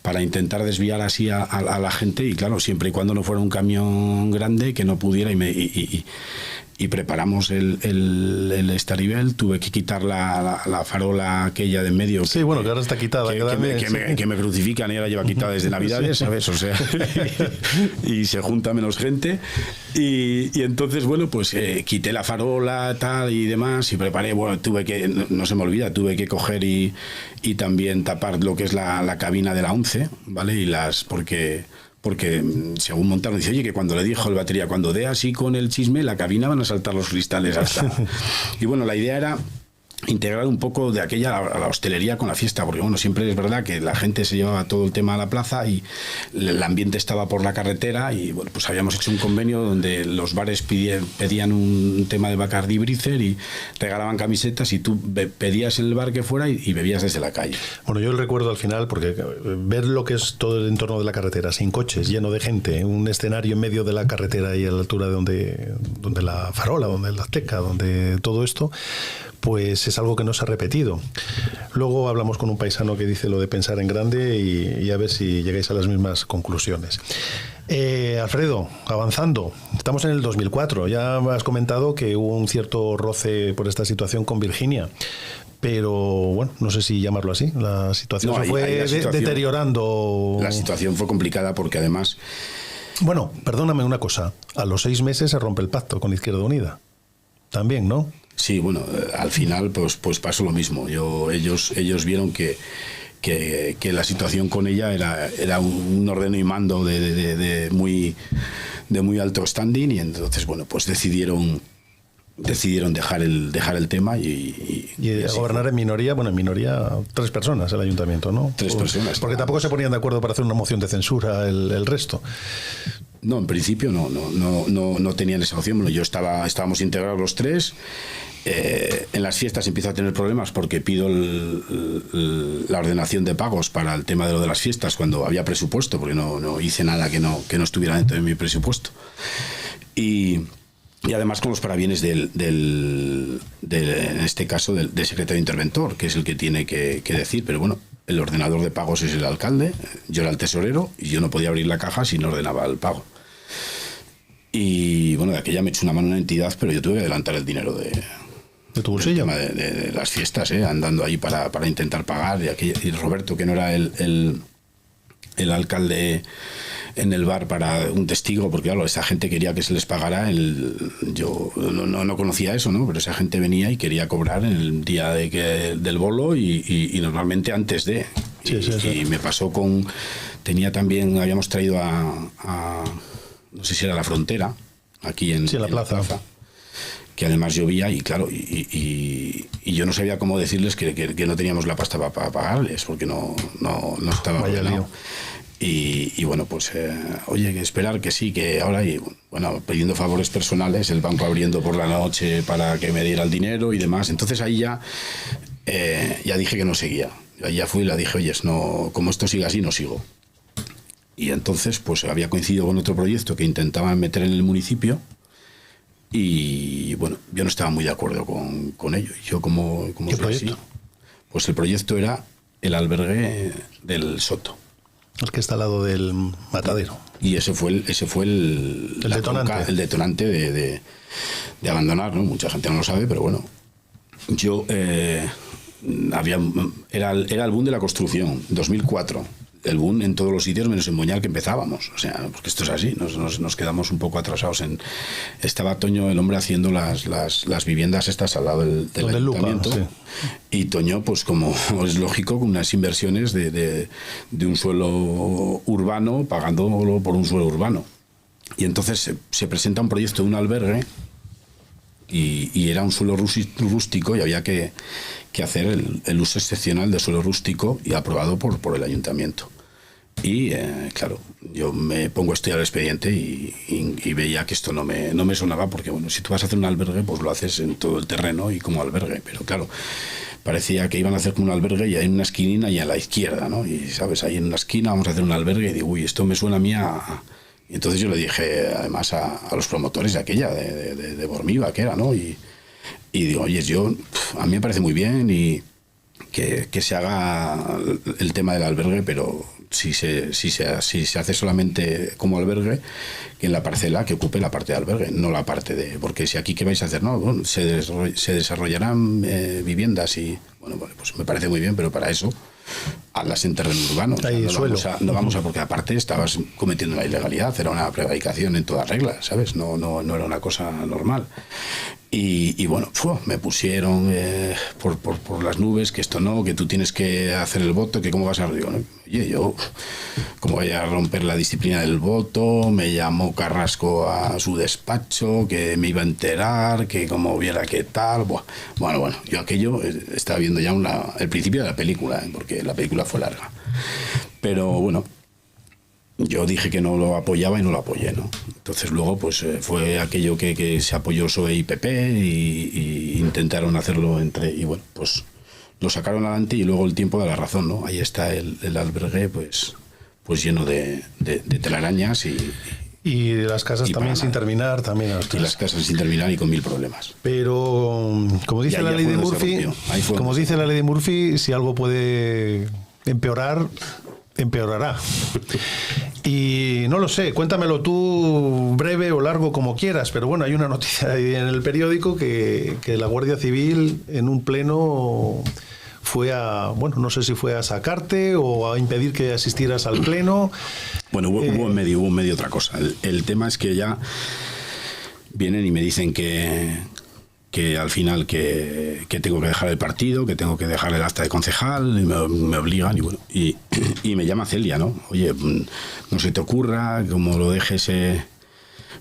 para intentar desviar así a la gente, y claro, siempre y cuando no fuera un camión grande que no pudiera, y preparamos el Staribel. Tuve que quitar la farola aquella de en medio. Sí, bueno, que ahora está quitada. Que me crucifican, y ahora lleva quitada desde Navidades, ¿sabes? O sea, y se junta menos gente. Y entonces, bueno, pues quité la farola, tal y demás, y preparé, bueno, no se me olvida, tuve que coger y también tapar lo que es la cabina de la 11, ¿vale? Porque según montaron, dice, oye, que cuando le dijo el batería, cuando dé así con el chisme, la cabina van a saltar los cristales hasta. Y bueno, la idea era integrar un poco de aquella a la hostelería con la fiesta, porque bueno, siempre es verdad que la gente se llevaba todo el tema a la plaza y el ambiente estaba por la carretera, y bueno, pues habíamos hecho un convenio donde los bares pedían un tema de Bacardi Breezer y regalaban camisetas, y tú pedías en el bar que fuera y bebías desde la calle. Bueno, yo el recuerdo al final, porque ver lo que es todo el entorno de la carretera, sin coches, lleno de gente, un escenario en medio de la carretera y a la altura de donde la farola, donde la Azteca, donde todo esto, pues es algo que no se ha repetido. Luego hablamos con un paisano que dice lo de pensar en grande, y a ver si llegáis a las mismas conclusiones. Alfredo, avanzando, estamos en el 2004, ya has comentado que hubo un cierto roce por esta situación con Virginia, pero bueno, no sé si llamarlo así, la situación se fue deteriorando. La situación fue complicada porque además... Bueno, perdóname una cosa, a los 6 meses se rompe el pacto con Izquierda Unida, también, ¿no? Sí, bueno, al final pues pasó lo mismo. Ellos vieron que la situación con ella era un ordeno y mando de muy alto standing, y entonces bueno, pues decidieron dejar el tema y gobernar en minoría. Bueno, en minoría 3 personas el ayuntamiento, ¿no? 3 personas. Porque tampoco se ponían de acuerdo para hacer una moción de censura el resto. No, en principio no tenían esa opción. Bueno, estábamos integrados los 3. En las fiestas empiezo a tener problemas porque pido la ordenación de pagos para el tema de las fiestas cuando había presupuesto, porque no hice nada que no estuviera dentro de mi presupuesto. Y además con los parabienes en este caso del secretario interventor, que es el que tiene que decir, pero bueno, el ordenador de pagos es el alcalde, yo era el tesorero y yo no podía abrir la caja si no ordenaba el pago. Y bueno, de aquella me echó una mano una entidad, pero yo tuve que adelantar el dinero de tu bolsillo. De las fiestas, andando ahí para intentar pagar. Y Roberto, que no era el alcalde en el bar, para un testigo, porque claro, esa gente quería que se les pagara. Yo no conocía eso, ¿no? Pero esa gente venía y quería cobrar en el día del bolo y normalmente antes de. Y me pasó habíamos traído a no sé si era La Frontera, aquí en la plaza, que además llovía y claro, y yo no sabía cómo decirles que no teníamos la pasta para pagarles, porque no estaba ordenado. Y bueno, pues oye, que esperar que sí, que ahora, y bueno, pidiendo favores personales, el banco abriendo por la noche para que me diera el dinero y demás. Entonces ahí ya dije que no seguía. Ahí ya fui y le dije, oye, no, como esto sigue así, no sigo. Y entonces pues había coincidido con otro proyecto que intentaban meter en el municipio y bueno, yo no estaba muy de acuerdo con ello. Yo como ¿Qué proyecto? Así, pues el proyecto era el albergue del Soto. El que está al lado del matadero. Y ese fue el detonante. El detonante de abandonar, ¿no? Mucha gente no lo sabe, pero bueno. Yo era el boom de la construcción, 2004. El boom en todos los sitios menos en Moñal, que empezábamos. O sea, porque esto es así, nos quedamos un poco atrasados. Estaba Toño, el hombre, haciendo las viviendas estas al lado del ayuntamiento. Lupa, sí. Y Toño, pues como es lógico, con unas inversiones de un suelo urbano, pagándolo por un suelo urbano. Y entonces se presenta un proyecto de un albergue y era un suelo rústico y había que hacer el uso excepcional de suelo rústico y aprobado por el ayuntamiento. Y claro, yo me pongo a estudiar el expediente y veía que esto no me sonaba, porque bueno, si tú vas a hacer un albergue, pues lo haces en todo el terreno y como albergue, pero claro, parecía que iban a hacer como un albergue y hay una esquina y a la izquierda, ¿no? Y sabes, ahí en una esquina vamos a hacer un albergue y digo, uy, esto me suena a mí Y entonces yo le dije además a los promotores de aquella, de Bormiva, que era, ¿no? Y digo, oye, a mí me parece muy bien y que se haga el tema del albergue, pero si se hace solamente como albergue, que en la parcela que ocupe la parte de albergue, no la parte de... Porque si aquí, ¿qué vais a hacer? No, bueno, se desarrollarán viviendas y... Bueno, pues me parece muy bien, pero para eso hazlas en terreno urbano. O sea, no vamos a... Porque aparte estabas cometiendo una ilegalidad, era una prevaricación en toda regla, ¿sabes? No era una cosa normal. Y bueno, me pusieron por las nubes, que esto no, que tú tienes que hacer el voto, que cómo vas a... Digo, oye, yo cómo voy a romper la disciplina del voto, me llamó Carrasco a su despacho, que me iba a enterar, que como viera qué tal... Bueno, yo aquello estaba viendo ya el principio de la película, porque la película fue larga. Pero bueno, yo dije que no lo apoyaba y no lo apoyé, ¿no? Entonces luego pues fue aquello que se apoyó PSOE y PP y intentaron hacerlo y bueno, pues lo sacaron adelante y luego el tiempo da la razón, ¿no? Ahí está el albergue pues lleno de telarañas y de las casas también sin terminar, también. Y las casas sin terminar y con 1000 problemas. Pero como dice la ley de Murphy, si algo puede empeorar, empeorará. Y no lo sé, cuéntamelo tú breve o largo como quieras, pero bueno, hay una noticia ahí en el periódico que la Guardia Civil en un pleno fue no sé si fue a sacarte o a impedir que asistieras al pleno. Bueno, hubo en medio otra cosa. El tema es que ya vienen y me dicen que al final que tengo que dejar el partido, que tengo que dejar el acta de concejal, y me obligan, y bueno, y me llama Celia, ¿no? Oye, no se te ocurra, como lo dejes,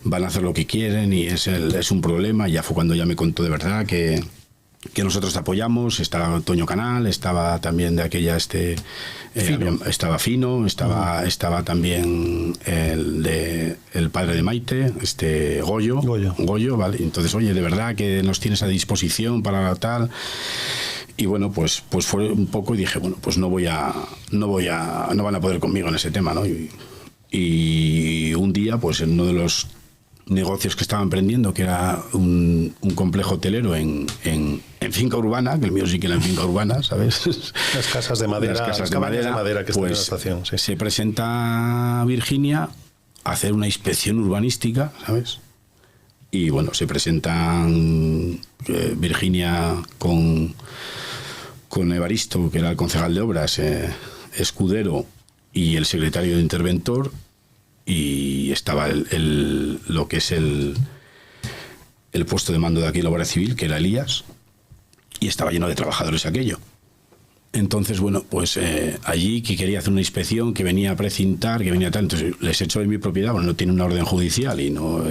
van a hacer lo que quieren y es un problema. Y ya fue cuando ya me contó de verdad que nosotros te apoyamos. Estaba Toño Canal, estaba también de aquella estaba Fino, estaba también el padre de Maite, Goyo, vale. Entonces, oye, de verdad que nos tienes a disposición para tal. Y bueno, pues fue un poco y dije, bueno, pues no van a poder conmigo en ese tema, ¿no? Y un día, pues en uno de los negocios que estaba emprendiendo, que era un complejo hotelero en finca urbana, que el mío sí que era en finca urbana, ¿sabes? Las casas de madera, las cabañas de madera que están en la pues estación. Sí. se presenta Virginia a hacer una inspección urbanística, ¿sabes? Y bueno, se presentan Virginia con Evaristo, que era el concejal de obras, Escudero y el secretario de interventor, y estaba lo que es el puesto de mando de aquí en la Guardia Civil, que era Elías, y estaba lleno de trabajadores aquello. Entonces, bueno, pues allí que quería hacer una inspección, que venía a precintar, que venía tal, entonces les echó de mi propiedad, bueno, no tiene una orden judicial y no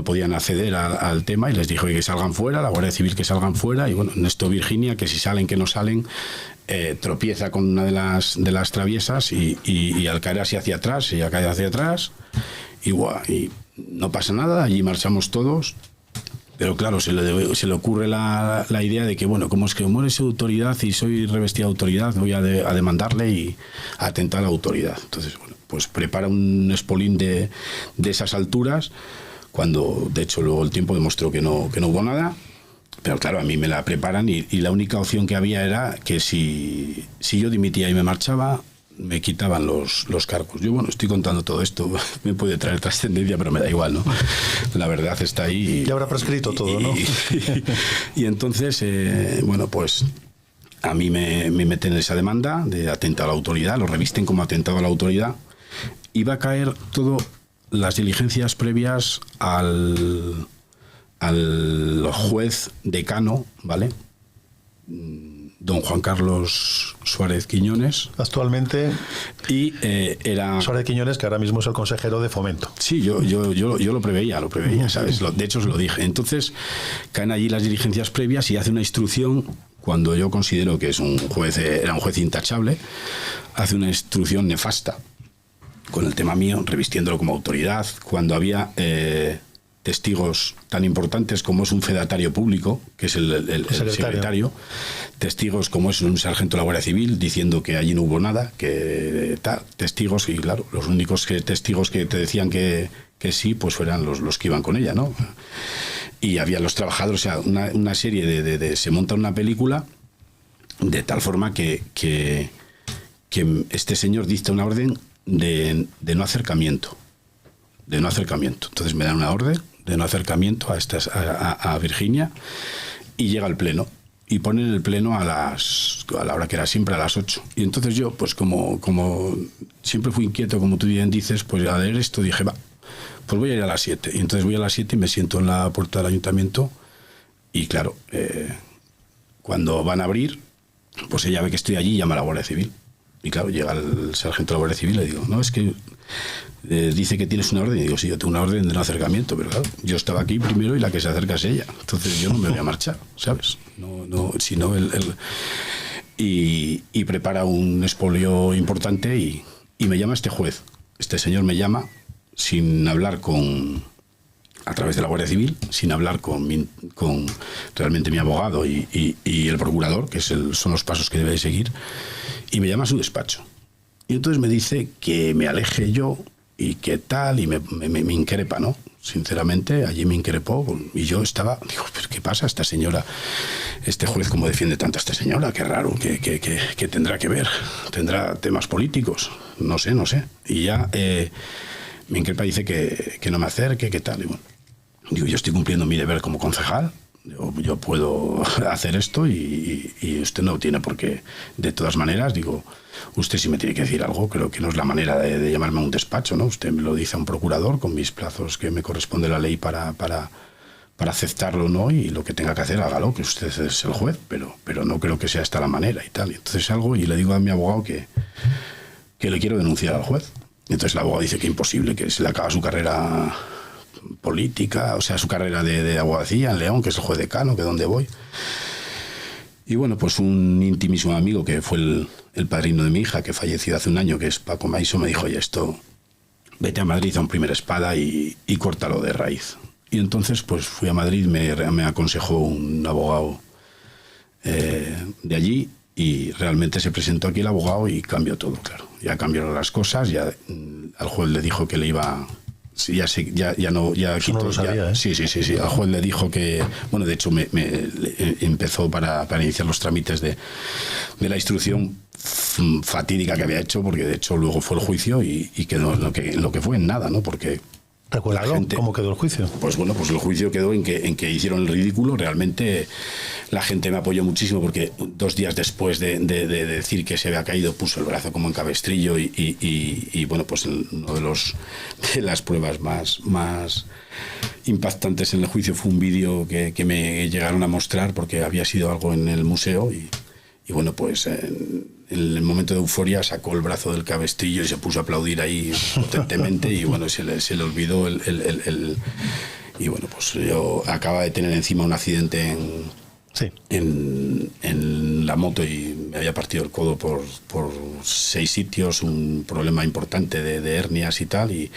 podían acceder al tema, y les dijo que salgan fuera, la Guardia Civil que salgan fuera, y bueno, en esto Virginia, que si salen, que no salen, tropieza con una de las traviesas y al caer así hacia atrás, ella cae hacia atrás, y no pasa nada, allí marchamos todos. Pero claro, se le ocurre la idea de que, bueno, como es que eres autoridad y soy revestida de autoridad, voy a demandarle y a atentar a la autoridad. Entonces, bueno, pues prepara un espolín de esas alturas, cuando de hecho luego el tiempo demostró que no hubo nada. Pero claro, a mí me la preparan y la única opción que había era que si yo dimitía y me marchaba, me quitaban los cargos. Yo, bueno, estoy contando todo esto, me puede traer trascendencia, pero me da igual, ¿no? La verdad está ahí. Ya habrá prescrito todo, ¿no? Y entonces, bueno, pues a mí me meten en esa demanda de atentado a la autoridad, lo revisten como atentado a la autoridad, y va a caer todo las diligencias previas al juez decano, ¿vale? Don Juan Carlos Suárez Quiñones. Actualmente. Y era... Suárez Quiñones, que ahora mismo es el consejero de Fomento. Sí, yo lo preveía, ¿sabes? De hecho, os lo dije. Entonces, caen allí las diligencias previas y hace una instrucción, cuando yo considero que es era un juez intachable, hace una instrucción nefasta con el tema mío, revistiéndolo como autoridad, cuando había... testigos tan importantes como es un fedatario público, que es el secretario, testigos como es un sargento de la Guardia Civil diciendo que allí no hubo nada, que tal, testigos, y claro, los únicos testigos que te decían que sí, pues eran los que iban con ella, ¿no? Y había los trabajadores, o sea, una serie se monta una película de tal forma que este señor dicta una orden de no acercamiento. Entonces me dan una orden de no acercamiento a Virginia, y llega el pleno y ponen el pleno a la hora que era siempre, a las 8. Y entonces yo, pues como siempre fui inquieto, como tú bien dices, pues a leer esto dije, pues voy a ir a las 7. Y entonces voy a las 7 y me siento en la puerta del ayuntamiento, y claro, cuando van a abrir, pues ella ve que estoy allí y llama a la Guardia Civil. Y claro, llega el sargento de la Guardia Civil y le digo, no, es que dice que tienes una orden. Y digo, sí, yo tengo una orden de no acercamiento, pero claro, yo estaba aquí primero y la que se acerca es ella. Entonces yo no me voy a marchar, ¿sabes? Sino y prepara un expolio importante y me llama este juez. Este señor me llama sin hablar a través de la Guardia Civil, sin hablar con realmente mi abogado y el procurador, que son los pasos que debe seguir, y me llama a su despacho. Y entonces me dice que me aleje yo y que tal, y me increpa, ¿no? Sinceramente, allí me increpó, y yo digo, ¿pero qué pasa esta señora? Este juez, ¿cómo defiende tanto a esta señora? Qué raro, que tendrá que ver, tendrá temas políticos, no sé. Y ya me increpa, dice que no me acerque, que tal, y bueno. Digo, yo estoy cumpliendo mi deber como concejal, yo puedo hacer esto y usted no tiene por qué. De todas maneras, digo, usted sí me tiene que decir algo, creo que no es la manera de llamarme a un despacho, ¿no? Usted me lo dice a un procurador con mis plazos que me corresponde la ley para aceptarlo, ¿no? Y lo que tenga que hacer, hágalo, que usted es el juez, pero no creo que sea esta la manera y tal. Y entonces salgo y le digo a mi abogado que le quiero denunciar al juez. Y entonces el abogado dice que imposible, que se le acaba su carrera política, o sea, su carrera de abogacía en León, que es el juez decano, que es donde voy. Y bueno, pues un intimísimo amigo que fue el padrino de mi hija, que falleció hace un año, que es Paco Maiso, me dijo, oye, esto, vete a Madrid a un Primera Espada y córtalo de raíz. Y entonces pues fui a Madrid, me aconsejó un abogado de allí, y realmente se presentó aquí el abogado y cambió todo, claro. Ya cambiaron las cosas, ya al juez le dijo que le iba Sí, ya no, ya eso no lo sabía, Sí. Al juez le dijo que, bueno, de hecho me empezó para iniciar los trámites de la instrucción fatídica que había hecho, porque de hecho luego fue el juicio y quedó lo que fue en nada, ¿no? Porque Recuérdalo, ¿cómo quedó el juicio? Pues bueno, pues el juicio quedó en que hicieron el ridículo. Realmente la gente me apoyó muchísimo, porque 2 días después de decir que se había caído, puso el brazo como en cabestrillo y bueno, pues uno de las pruebas más impactantes en el juicio fue un vídeo que me llegaron a mostrar, porque había sido algo en el museo y bueno, pues en el momento de euforia sacó el brazo del cabestrillo y se puso a aplaudir ahí potentemente y bueno, se le olvidó y bueno, pues yo acaba de tener encima un accidente en la moto y me había partido el codo por 6 sitios, un problema importante de hernias y tal, y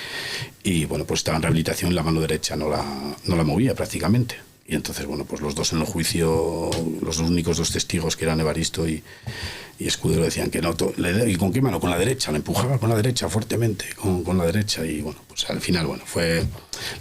bueno, pues estaba en rehabilitación, la mano derecha no la movía prácticamente. Y entonces, bueno, pues los dos en el juicio, los únicos 2 testigos, que eran Evaristo y Escudero, decían que no. ¿Y con qué mano? Con la derecha. Le empujaba con la derecha fuertemente, con la derecha. Y bueno, pues al final, bueno,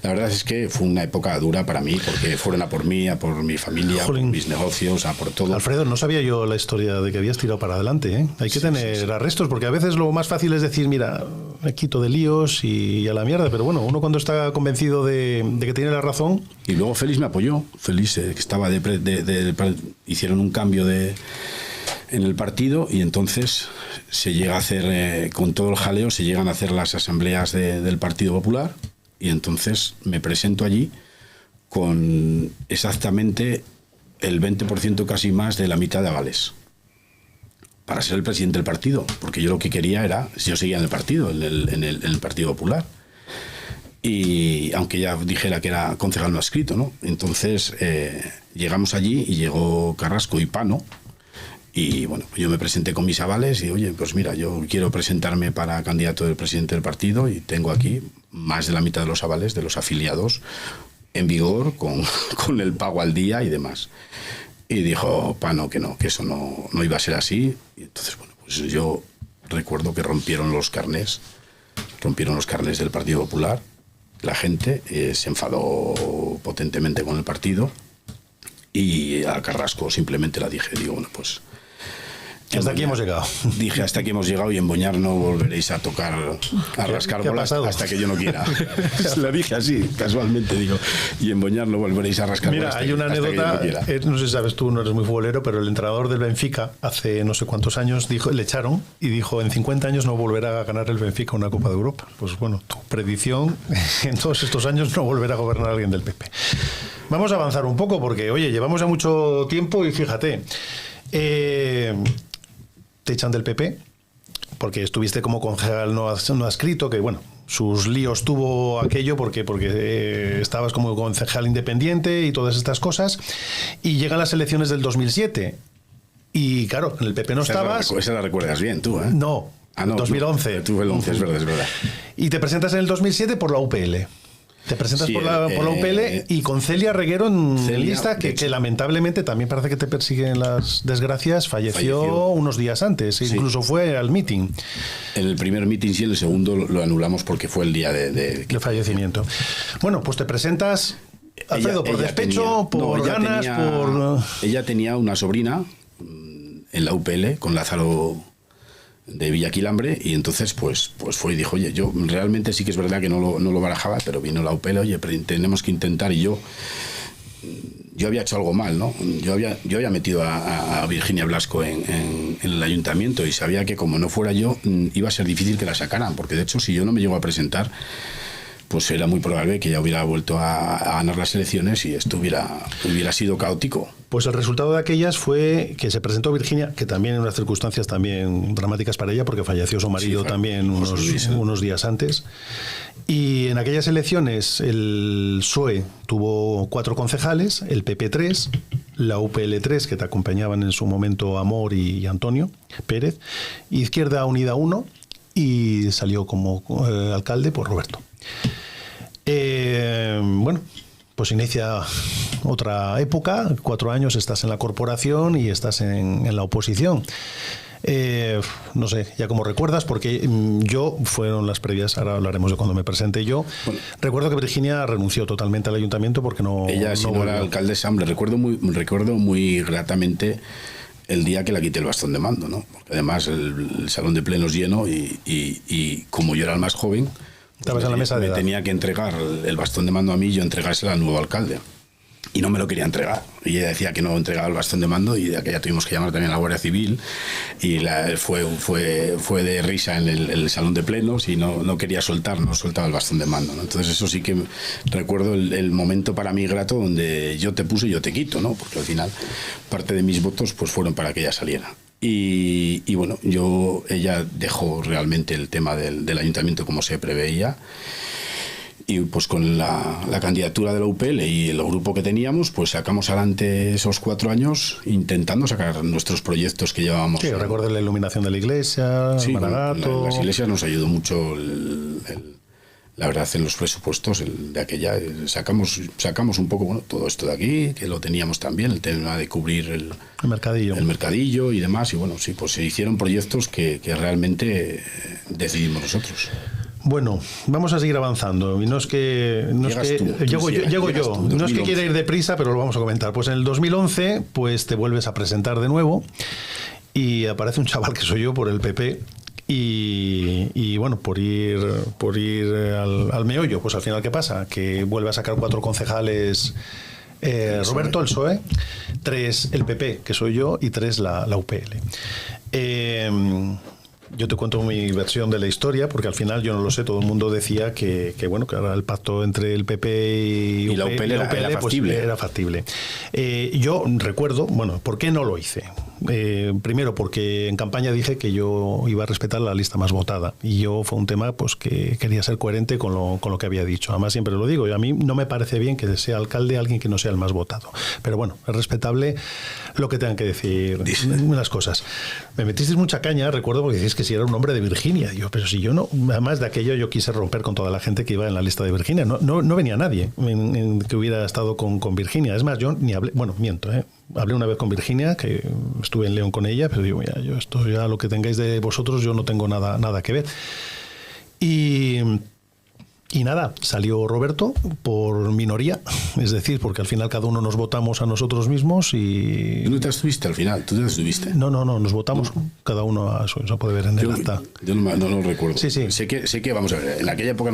la verdad es que fue una época dura para mí, porque fueron a por mí, a por mi familia, por mis negocios, a por todo. Alfredo, no sabía yo la historia de que habías tirado para adelante, ¿eh? Hay que tener arrestos, porque a veces lo más fácil es decir, mira, me quito de líos y a la mierda. Pero bueno, uno cuando está convencido de que tiene la razón... Y luego Félix me apoyó. Félix, que estaba hicieron un cambio en el partido, y entonces se llega a hacer, con todo el jaleo, se llegan a hacer las asambleas del Partido Popular, y entonces me presento allí con exactamente el 20%, casi más, de la mitad de avales para ser el presidente del partido, porque yo lo que quería era, si yo seguía en el partido, en el Partido Popular, y aunque ya dijera que era concejal no adscrito, ¿no? Entonces llegamos allí y llegó Carrasco y Pano. Y bueno, yo me presenté con mis avales y, oye, pues mira, yo quiero presentarme para candidato del presidente del partido y tengo aquí más de la mitad de los avales de los afiliados en vigor, con el pago al día y demás. Y dijo Pano que no, que eso no iba a ser así. Y entonces, bueno, pues yo recuerdo que rompieron los carnés del Partido Popular. La gente se enfadó potentemente con el partido y a Carrasco simplemente la dije, digo, bueno, pues... Hasta aquí hemos llegado. Dije, hasta aquí hemos llegado y en Boñar no volveréis a tocar, a rascar bolas hasta que yo no quiera. Lo dije así, casualmente, digo, y en Boñar no volveréis a rascar bolas. Mira, hay una anécdota, no sé si sabes, tú no eres muy futbolero, pero el entrenador del Benfica, hace no sé cuántos años, le echaron y dijo, en 50 años no volverá a ganar el Benfica una Copa de Europa. Pues bueno, tu predicción, en todos estos años no volverá a gobernar alguien del PP. Vamos a avanzar un poco porque, oye, llevamos ya mucho tiempo y fíjate... te echan del PP porque estuviste como concejal no adscrito, que bueno, sus líos tuvo aquello porque estabas como concejal independiente y todas estas cosas, y llegan las elecciones del 2007 y claro, en el PP no estabas. Esa la recuerdas bien tú, ¿eh? No, 2011. No, tú el 11, es verdad. Y te presentas en el 2007, por la UPL. Te presentas por la UPL y con Celia Reguero en lista, que lamentablemente también parece que te persiguen las desgracias, falleció unos días antes, incluso fue al meeting. En el primer meeting sí, en el segundo lo anulamos porque fue el día de fallecimiento. Bueno, pues te presentas, Alfredo, por despecho, por ganas, por... Ella tenía una sobrina en la UPL con Lázaro de Villaquilambre, y entonces pues fue y dijo, oye, yo realmente sí que es verdad que no lo barajaba, pero vino la UPL, oye, pero tenemos que intentar, y yo había hecho algo mal, ¿no? Yo había metido a Virginia Blasco en el ayuntamiento y sabía que como no fuera yo iba a ser difícil que la sacaran, porque de hecho si yo no me llego a presentar, pues era muy probable que ya hubiera vuelto a ganar las elecciones y esto hubiera sido caótico. Pues el resultado de aquellas fue que se presentó Virginia, que también en unas circunstancias también dramáticas para ella, porque falleció su marido también unos días antes. Y en aquellas elecciones el PSOE tuvo 4 concejales, el PP 3, la UPL 3, que te acompañaban en su momento Amor y Antonio Pérez, Izquierda Unida 1, y salió como alcalde por Roberto. Bueno, pues inicia otra época, 4 años estás en la corporación y estás en la oposición. No sé, ya como recuerdas, porque yo, fueron las previas, ahora hablaremos de cuando me presenté yo. Bueno, recuerdo que Virginia renunció totalmente al ayuntamiento porque no... Ella, si no era alcaldesa, recuerdo muy gratamente el día que la quité el bastón de mando, ¿no? Porque además el salón de plenos lleno y como yo era el más joven, estabas en la mesa de edad. Tenía que entregar el bastón de mando a mí y yo entregárselo al nuevo alcalde. Y no me lo quería entregar. Y ella decía que no entregaba el bastón de mando y de aquella tuvimos que llamar también a la Guardia Civil y fue de risa en el salón de plenos y no quería soltaba el bastón de mando, ¿no? Entonces eso sí que recuerdo el momento para mí grato donde yo te puse y yo te quito, ¿no? Porque al final parte de mis votos pues fueron para que ella saliera. Y bueno, ella dejó realmente el tema del ayuntamiento como se preveía. Y pues con la candidatura de la UPL y el grupo que teníamos, pues sacamos adelante esos 4 años intentando sacar nuestros proyectos que llevábamos. Sí, recuerdo la iluminación de la iglesia, sí, Maragato. Las iglesias nos ayudó mucho, la verdad, en los presupuestos de aquella. Sacamos un poco, bueno, todo esto de aquí, que lo teníamos también, el tema de cubrir el mercadillo y demás. Y bueno, sí, pues se hicieron proyectos que realmente decidimos nosotros. Bueno, vamos a seguir avanzando. Y no es que llego yo. No es que quiera ir deprisa, pero lo vamos a comentar. Pues en el 2011, pues te vuelves a presentar de nuevo y aparece un chaval que soy yo por el PP. Y bueno, por ir al meollo, pues al final, ¿qué pasa? Que vuelve a sacar 4 concejales. Roberto, el PSOE, 3 el PP, que soy yo, y 3 la UPL. Yo te cuento mi versión de la historia, porque al final yo no lo sé, todo el mundo decía que bueno, que ahora el pacto entre el PP y la UPL era factible. Pues, era factible. Yo recuerdo, bueno, ¿por qué no lo hice? Primero porque en campaña dije que yo iba a respetar la lista más votada y yo fue un tema pues que quería ser coherente con lo que había dicho. Además siempre lo digo, y a mí no me parece bien que sea alcalde alguien que no sea el más votado, pero bueno, es respetable lo que tengan que decir las cosas. Me metisteis mucha caña, recuerdo, porque decís que si era un hombre de Virginia. Yo, pero si yo no, además de aquello yo quise romper con toda la gente que iba en la lista de Virginia. No venía nadie que hubiera estado con Virginia. Es más, yo ni hablé, bueno, miento, hablé una vez con Virginia, que estuve en León con ella, pero digo, mira, yo esto ya lo que tengáis de vosotros, yo no tengo nada que ver. Y nada, salió Roberto por minoría, es decir, porque al final cada uno nos votamos a nosotros mismos y... ¿Tú no te estuviste al final? ¿Tú te estuviste? No, nos votamos cada uno a eso, se puede ver en el acta. Yo no lo recuerdo. Sí. Sé que, vamos a ver, en aquella época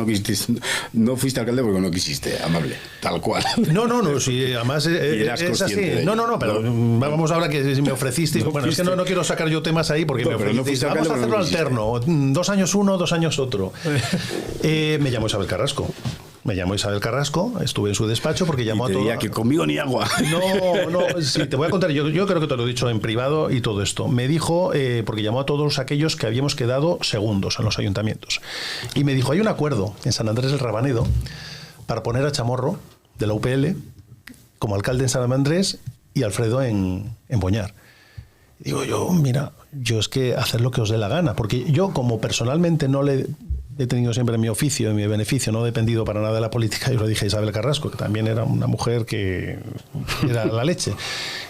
no fuiste alcalde porque no quisiste, amable, tal cual. No, sí, además es así. No, pero vamos ahora que me ofreciste, bueno, es que no quiero sacar yo temas ahí porque me ofreciste, vamos a hacerlo alterno, 2 años uno, 2 años otro. Me llamó Isabel Carrasco. Me llamó Isabel Carrasco, estuve en su despacho porque llamó a todos. Que conmigo ni agua. No, sí, te voy a contar. Yo creo que te lo he dicho en privado y todo esto. Me dijo, porque llamó a todos aquellos que habíamos quedado segundos en los ayuntamientos. Y me dijo, hay un acuerdo en San Andrés del Rabanedo para poner a Chamorro, de la UPL, como alcalde en San Andrés y Alfredo en Boñar. Digo yo, mira, yo es que hacer lo que os dé la gana, porque yo como personalmente no le... He tenido siempre mi oficio y mi beneficio, no he dependido para nada de la política. Yo lo dije a Isabel Carrasco, que también era una mujer que era la leche.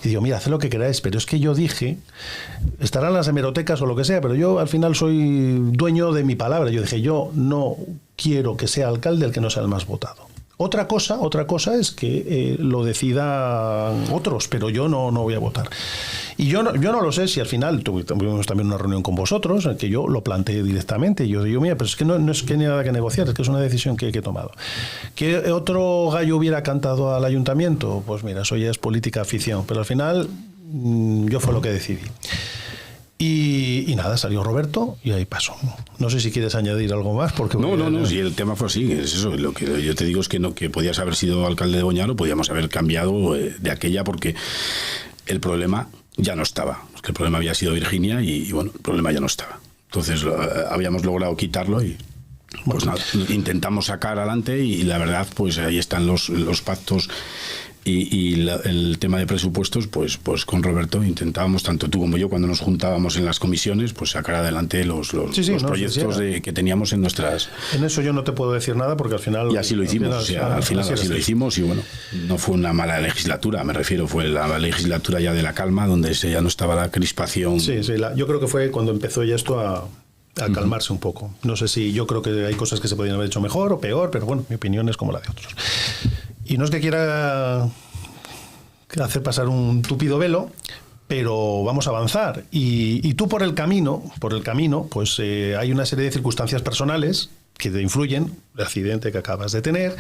Y digo, mira, haced lo que queráis, pero es que yo dije, estarán las hemerotecas o lo que sea, pero yo al final soy dueño de mi palabra. Yo dije, yo no quiero que sea alcalde el que no sea el más votado. Otra cosa es que lo decidan otros, pero yo no voy a votar. Y yo no lo sé si al final tuvimos también una reunión con vosotros, en que yo lo planteé directamente. Y yo digo, mira, pero es que no es que ni nada que negociar, es que es una decisión que he tomado. ¿Que otro gallo hubiera cantado al ayuntamiento? Pues mira, eso ya es política afición, pero al final yo fue lo que decidí. Y nada, salió Roberto y ahí pasó. No sé si quieres añadir algo más. Porque no, si el tema fue así, es eso. Lo que yo te digo es que podías haber sido alcalde de Boñar o podíamos haber cambiado de aquella porque el problema ya no estaba. Porque el problema había sido Virginia y bueno, el problema ya no estaba. Entonces habíamos logrado quitarlo y pues nada, intentamos sacar adelante y la verdad, pues ahí están los pactos el tema de presupuestos, pues con Roberto intentábamos, tanto tú como yo, cuando nos juntábamos en las comisiones, pues sacar adelante los proyectos que teníamos en nuestras... En eso yo no te puedo decir nada, porque al final... Y así lo hicimos, al final así lo hicimos, y bueno, no fue una mala legislatura, me refiero, fue la legislatura ya de la calma, donde ya no estaba la crispación. Sí, yo creo que fue cuando empezó ya esto a calmarse un poco. No sé si yo creo que hay cosas que se podrían haber hecho mejor o peor, pero bueno, mi opinión es como la de otros. Y no es que quiera hacer pasar un tupido velo, pero vamos a avanzar. Y tú por el camino, pues hay una serie de circunstancias personales que te influyen, el accidente que acabas de tener,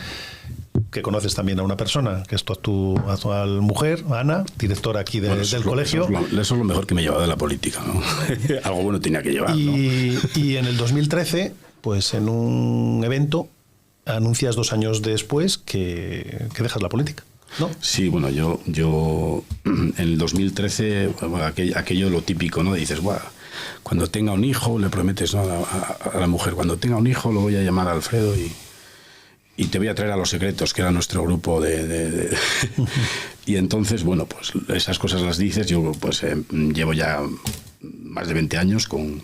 que conoces también a una persona, que es tu actual mujer, Ana, directora aquí del colegio. Eso es lo mejor que me he llevado de la política, ¿no? Algo bueno tenía que llevar, y en el 2013, pues en un evento, anuncias 2 años después que dejas la política, ¿no? Sí, bueno, yo en el 2013, bueno, aquello lo típico, ¿no? Dices, guau, cuando tenga un hijo, le prometes, ¿no?, a la mujer, cuando tenga un hijo lo voy a llamar a Alfredo y te voy a traer a Los Secretos, que era nuestro grupo y entonces, bueno, pues esas cosas las dices. Yo pues llevo ya más de 20 años con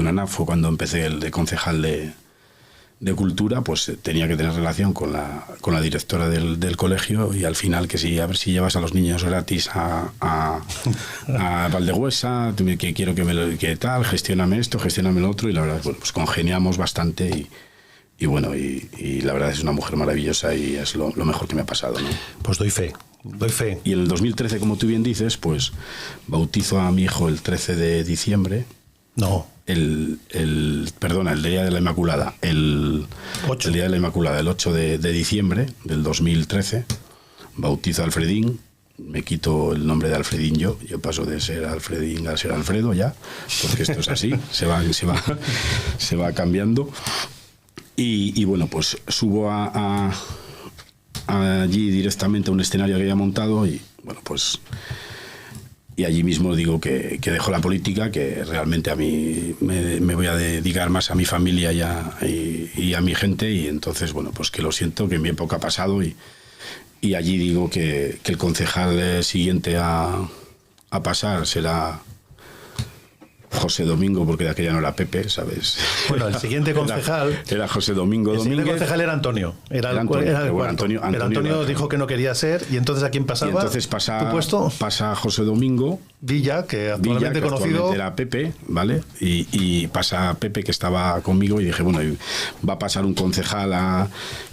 Ana. Fue cuando empecé el de concejal de cultura, pues tenía que tener relación con la directora del colegio, y al final que sí, a ver si llevas a los niños gratis a Valdehuesa, que quiero que tal, gestióname esto, gestióname lo otro, y la verdad, bueno, pues congeniamos bastante y bueno, y la verdad es una mujer maravillosa y es lo mejor que me ha pasado, ¿no? Pues doy fe. Y en el 2013, como tú bien dices, pues bautizo a mi hijo el 13 de diciembre. No. El Día de la Inmaculada. El Día de la Inmaculada, el 8 de diciembre del 2013. Bautizo a Alfredín. Me quito el nombre de Alfredín yo paso de ser Alfredín a ser Alfredo ya, porque esto es así, se va cambiando. Y bueno, pues subo allí directamente a un escenario que había montado, y bueno, pues y allí mismo digo que dejo la política, que realmente a mí me voy a dedicar más a mi familia y a mi gente, y entonces, bueno, pues que lo siento, que mi época ha pasado, y allí digo que el concejal siguiente a pasar será José Domingo, porque de aquella no era Pepe, ¿sabes? Bueno, el siguiente concejal... Era José Domingo Domínguez. El siguiente concejal era Antonio. Era el cuarto. Pero Antonio dijo que no quería ser, y entonces ¿a quién pasaba? Y entonces pasa, ¿tu puesto? Pasa José Domingo Villa, que actualmente conocido... era Pepe, ¿vale? Y pasa Pepe, que estaba conmigo, y dije, bueno, va a pasar un concejal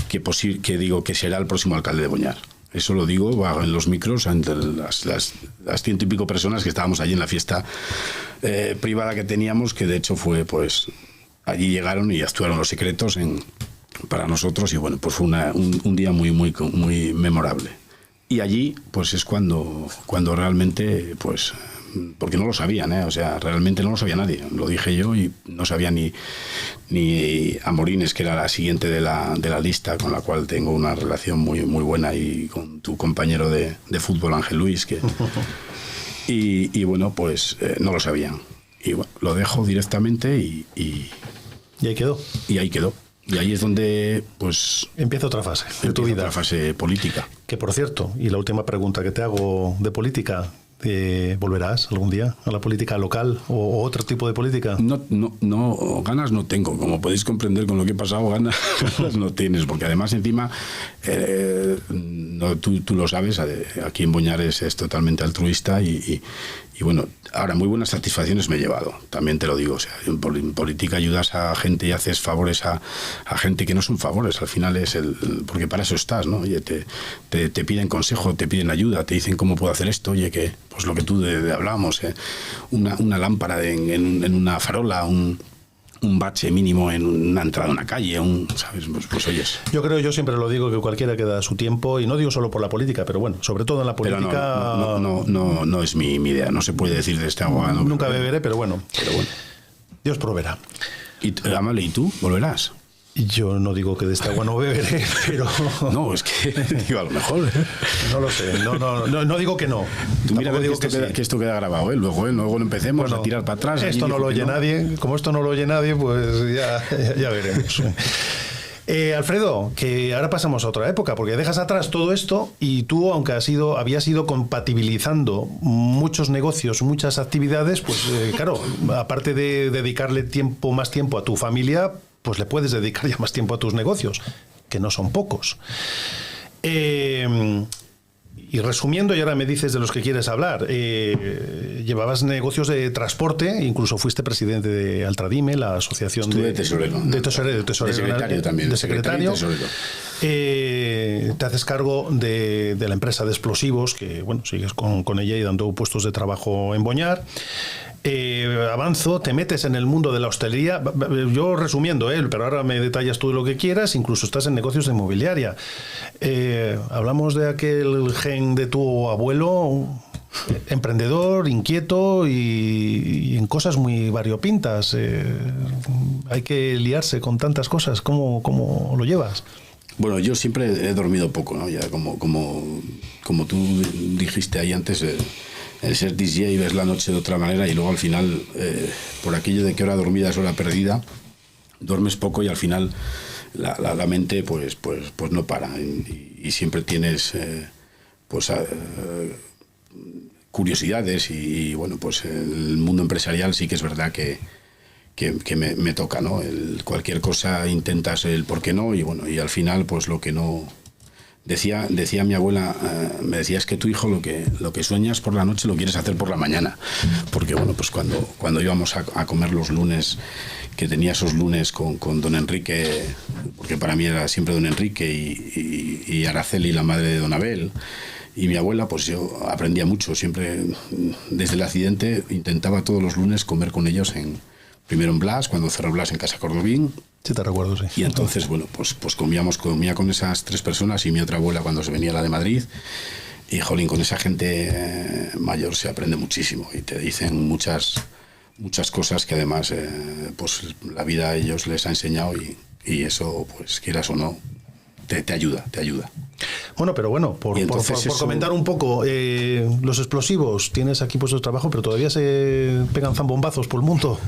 que digo que será el próximo alcalde de Boñar. Eso lo digo en los micros entre las 100 y pico personas que estábamos allí en la fiesta privada que teníamos, que de hecho fue, pues, allí llegaron y actuaron Los Secretos para nosotros, y bueno, pues fue un día muy, muy, muy memorable. Y allí, pues es cuando realmente, pues, porque no lo sabían, o sea, realmente no lo sabía nadie. Lo dije yo, y no sabía ni Amorines, que era la siguiente de la lista, con la cual tengo una relación muy, muy buena, y con tu compañero de fútbol, Ángel Luis, y bueno, pues no lo sabían. Y bueno, lo dejo directamente y ahí quedó. Y ahí quedó. Y ahí es donde, pues... empieza otra fase de tu vida. Otra fase política. Que, por cierto, y la última pregunta que te hago de política... ¿volverás algún día a la política local o otro tipo de política? No, ganas no tengo. Como podéis comprender, con lo que he pasado, ganas no tienes, porque además encima tú lo sabes, aquí en Boñar es totalmente altruista, y bueno, ahora muy buenas satisfacciones me he llevado, también te lo digo. O sea, en política ayudas a gente y haces favores a gente que no son favores, al final es porque para eso estás, ¿no? Oye, te piden consejo, te piden ayuda, te dicen cómo puedo hacer esto, oye, que pues lo que tú hablábamos, una lámpara en una farola, un bache mínimo en una entrada de una calle, ¿sabes? Pues oyes. Yo siempre lo digo, que cualquiera que da su tiempo, y no digo solo por la política, pero bueno, sobre todo en la política... Pero no es mi idea, no se puede decir de este agua. No, nunca beberé, pero bueno. Dios proveerá. Amable, ¿y tú volverás? Yo no digo que de esta agua no beberé, pero... No, es que digo, a lo mejor. No lo sé, no digo que no. Tú mira, digo que esto queda grabado, luego empecemos a tirar para atrás. Esto no lo oye nadie, como esto no lo oye nadie, pues ya veremos. Alfredo, que ahora pasamos a otra época, porque dejas atrás todo esto y tú, aunque habías ido compatibilizando muchos negocios, muchas actividades, pues claro, aparte de dedicarle más tiempo a tu familia, pues le puedes dedicar ya más tiempo a tus negocios, que no son pocos. Y resumiendo, y ahora me dices de los que quieres hablar, llevabas negocios de transporte, incluso fuiste presidente de Altradime, la asociación de tesorero. De secretario también. De secretario. Te haces cargo de la empresa de explosivos, que bueno, sigues con ella y dando puestos de trabajo en Boñar. Avanzo, te metes en el mundo de la hostelería, yo resumiendo, pero ahora me detallas tú lo que quieras, incluso estás en negocios de inmobiliaria. Hablamos de aquel gen de tu abuelo, emprendedor, inquieto y en cosas muy variopintas. Hay que liarse con tantas cosas. ¿Cómo lo llevas? Bueno, yo siempre he dormido poco, ¿no? Ya como tú dijiste ahí antes, el ser DJ ves la noche de otra manera y luego al final, por aquello de que hora dormida es hora perdida, duermes poco y al final la mente pues no para y siempre tienes curiosidades y bueno, pues el mundo empresarial sí que es verdad que me toca, ¿no? Cualquier cosa intentas el por qué no y bueno, y al final pues lo que no... Decía mi abuela, me decía, es que tu hijo lo que sueñas por la noche lo quieres hacer por la mañana, porque bueno, pues cuando íbamos a comer los lunes, que tenía esos lunes con don Enrique, porque para mí era siempre don Enrique y Araceli, la madre de don Abel, y mi abuela, pues yo aprendía mucho, siempre desde el accidente intentaba todos los lunes comer con ellos primero en Blas, cuando cerró Blas en Casa Cordobín. Sí, te recuerdo, sí. Y entonces, bueno, pues comía con esas 3 personas y mi otra abuela cuando se venía la de Madrid. Y, jolín, con esa gente mayor se aprende muchísimo y te dicen muchas cosas que además, pues la vida a ellos les ha enseñado y eso, pues quieras o no, te ayuda. Bueno, pero bueno, por comentar un poco, los explosivos, tienes aquí puestos de trabajo, pero todavía se pegan zambombazos por el mundo.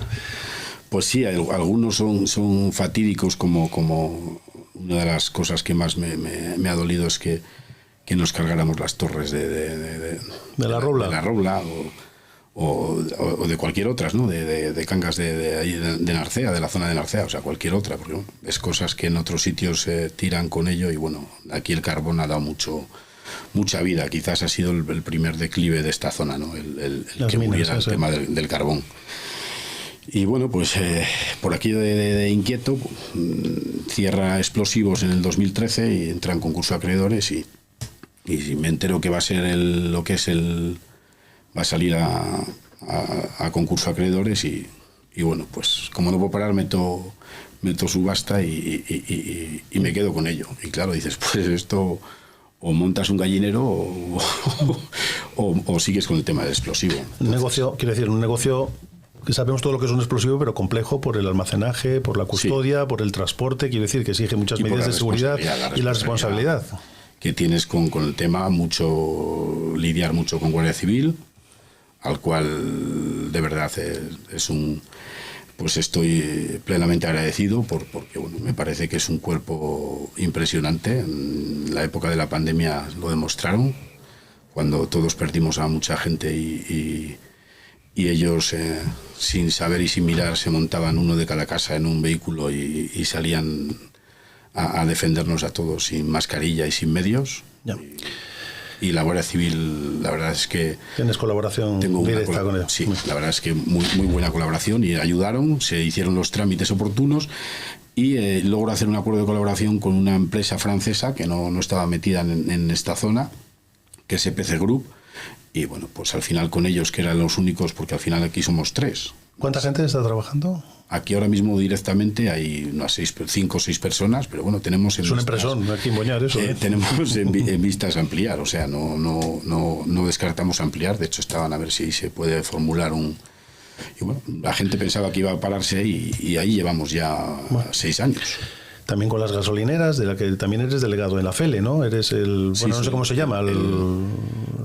Pues sí, algunos son fatídicos, como una de las cosas que más me ha dolido es que nos cargáramos las torres de la Robla. De la Robla o de cualquier otras, ¿no? De Cangas de Narcea, de la zona de Narcea, o sea, cualquier otra, porque bueno, es cosas que en otros sitios se tiran con ello y bueno, aquí el carbón ha dado mucha vida, quizás ha sido el primer declive de esta zona, ¿no? El que muriera el tema del carbón. Y bueno, pues por aquí de inquieto, cierra Explosivos en el 2013 y entra en concurso de acreedores y me entero que va a ser va a salir a concurso de acreedores y bueno, pues como no puedo parar meto subasta y me quedo con ello. Y claro, dices, pues esto o montas un gallinero o sigues con el tema del explosivo. Entonces, un negocio que sabemos todo lo que es un explosivo, pero complejo por el almacenaje, por la custodia, sí, por el transporte, quiere decir que exige muchas medidas de seguridad y la responsabilidad. Que tienes con el tema lidiar mucho con Guardia Civil, al cual de verdad pues estoy plenamente agradecido porque bueno, me parece que es un cuerpo impresionante. En la época de la pandemia lo demostraron, cuando todos perdimos a mucha gente y ellos, sin saber y sin mirar, se montaban uno de cada casa en un vehículo y salían a defendernos a todos sin mascarilla y sin medios. Ya. Y la Guardia Civil, la verdad es que... ¿Tienes colaboración directa con ellos? Sí, la verdad es que muy buena colaboración y ayudaron, se hicieron los trámites oportunos y logró hacer un acuerdo de colaboración con una empresa francesa que no estaba metida en esta zona, que es EPC Group. Y bueno, pues al final con ellos, que eran los únicos, porque al final aquí somos 3. ¿Cuánta gente está trabajando? Aquí ahora mismo directamente hay unas 5 o 6 personas, pero bueno, tenemos... Es una empresión aquí en Boñar, eso. Tenemos en vistas ampliar, o sea, no descartamos ampliar. De hecho, estaban a ver si se puede formular Y bueno, la gente pensaba que iba a pararse y ahí llevamos ya 6 años. También con las gasolineras, de la que también eres delegado en la FELE, ¿no? Eres no sé cómo se llama, el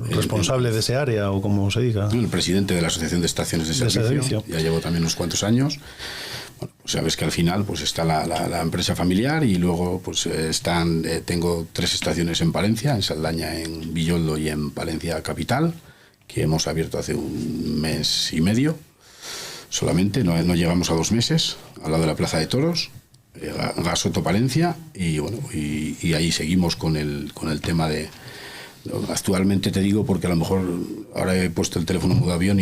responsable de ese área o como se diga. El presidente de la Asociación de Estaciones de Servicio. Ya llevo también unos cuantos años. Bueno, Sabes que al final pues está la empresa familiar y luego pues tengo 3 estaciones en Palencia, en Saldaña, en Villoldo y en Palencia Capital, que hemos abierto hace 1 mes y medio solamente, no llegamos a 2 meses, al lado de la Plaza de Toros, Gasoto Palencia, y bueno, y ahí seguimos con el tema de... Actualmente te digo porque a lo mejor ahora he puesto el teléfono en modo avión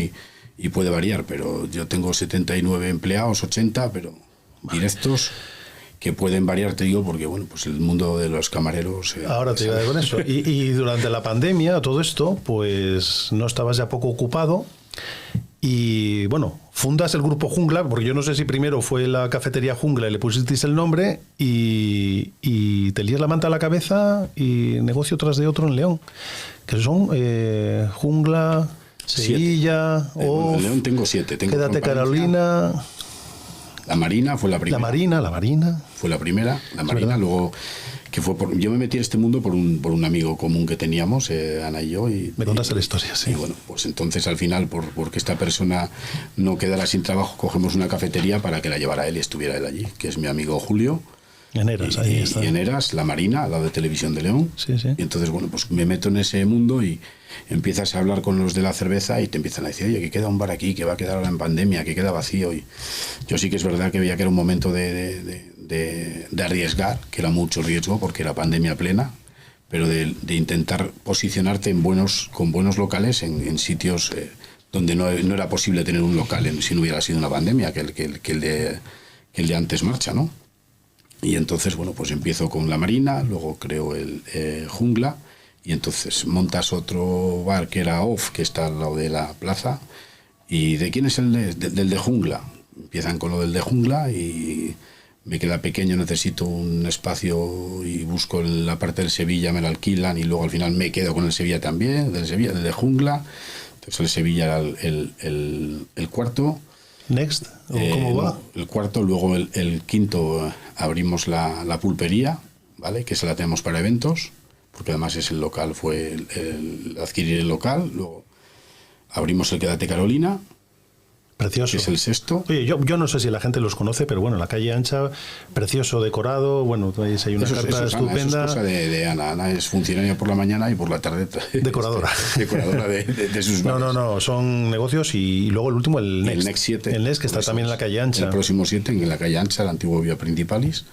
y puede variar, pero yo tengo 79 empleados, 80, pero directos, que pueden variar, te digo, porque bueno, pues el mundo de los camareros... Ahora te iba con eso. Y durante la pandemia, todo esto, pues no estabas ya poco ocupado y bueno, fundas el grupo Jungla, porque yo no sé si primero fue la cafetería Jungla y le pusisteis el nombre y te lías la manta a la cabeza y negocio tras de otro en León, que son Jungla... Sevilla, en León tengo 7. Quédate Carolina. La Marina fue la primera. La Marina. Fue la primera, la Marina, luego que fue yo me metí en este mundo por un amigo común que teníamos, Ana y yo. Me contaste la historia, sí. Y bueno, pues entonces al final, porque esta persona no quedara sin trabajo, cogemos una cafetería para que la llevara él y estuviera él allí, que es mi amigo Julio. En Eras, ahí está. Y en Eras, la Marina, al lado de Televisión de León. Sí, sí. Y entonces, bueno, pues me meto en ese mundo y empiezas a hablar con los de la cerveza y te empiezan a decir, oye, que queda un bar aquí, que va a quedar ahora en pandemia, que queda vacío. Y yo sí que es verdad que veía que era un momento de arriesgar, que era mucho riesgo porque era pandemia plena, pero de intentar posicionarte con buenos locales en sitios donde no era posible tener un local si no hubiera sido una pandemia, que el de antes marcha, ¿no? Y entonces, bueno, pues empiezo con la Marina, luego creo el Jungla, y entonces montas otro bar que era Off, que está al lado de la plaza. ¿Y de quién es del de Jungla? Empiezan con lo del de Jungla y me queda pequeño, necesito un espacio y busco la parte del Sevilla, me la alquilan y luego al final me quedo con el Sevilla también, del de Jungla. Entonces el Sevilla era el cuarto. Next, ¿cómo va? No, el cuarto, luego el quinto abrimos la pulpería, ¿vale? Que se la tenemos para eventos, porque además es el local, fue el adquirir el local. Luego abrimos el Quédate Carolina, precioso. Que es el sexto. Oye, yo no sé si la gente los conoce, pero bueno, la calle ancha, precioso decorado, bueno, hay una carta estupenda. Eso es cosa de Ana. Ana es funcionaria por la mañana y por la tarde decoradora. Decoradora de sus bares. No, son negocios y luego el último, el Next. El Next 7. El Next, que está también en la calle ancha. El próximo 7 en la calle ancha, el antiguo Vía Principalis.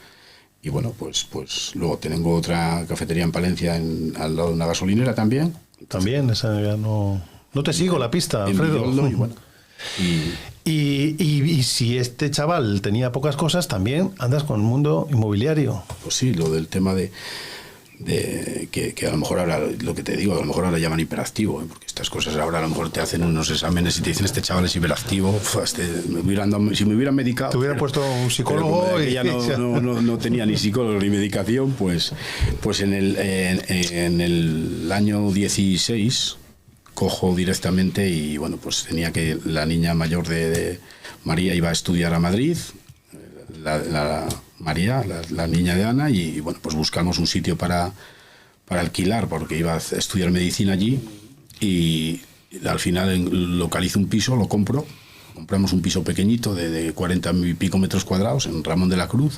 Y bueno, pues luego tengo otra cafetería en Palencia al lado de una gasolinera también. También, esa ya no te sigo la pista, Alfredo. Y bueno, y si este chaval tenía pocas cosas, también andas con el mundo inmobiliario. Pues sí, lo del tema de que a lo mejor ahora, lo que te digo, a lo mejor ahora llaman hiperactivo, porque estas cosas ahora a lo mejor te hacen unos exámenes y te dicen este chaval es hiperactivo. Si me hubieran medicado, te hubieran puesto un psicólogo y ya no tenía ni psicólogo ni medicación, pues en el año 16 cojo directamente y bueno, pues tenía que la niña mayor de María iba a estudiar a Madrid, la niña de Ana, y bueno, pues buscamos un sitio para alquilar porque iba a estudiar medicina allí y al final localizo un piso, lo compramos un piso pequeñito de 40 y pico metros cuadrados en Ramón de la Cruz.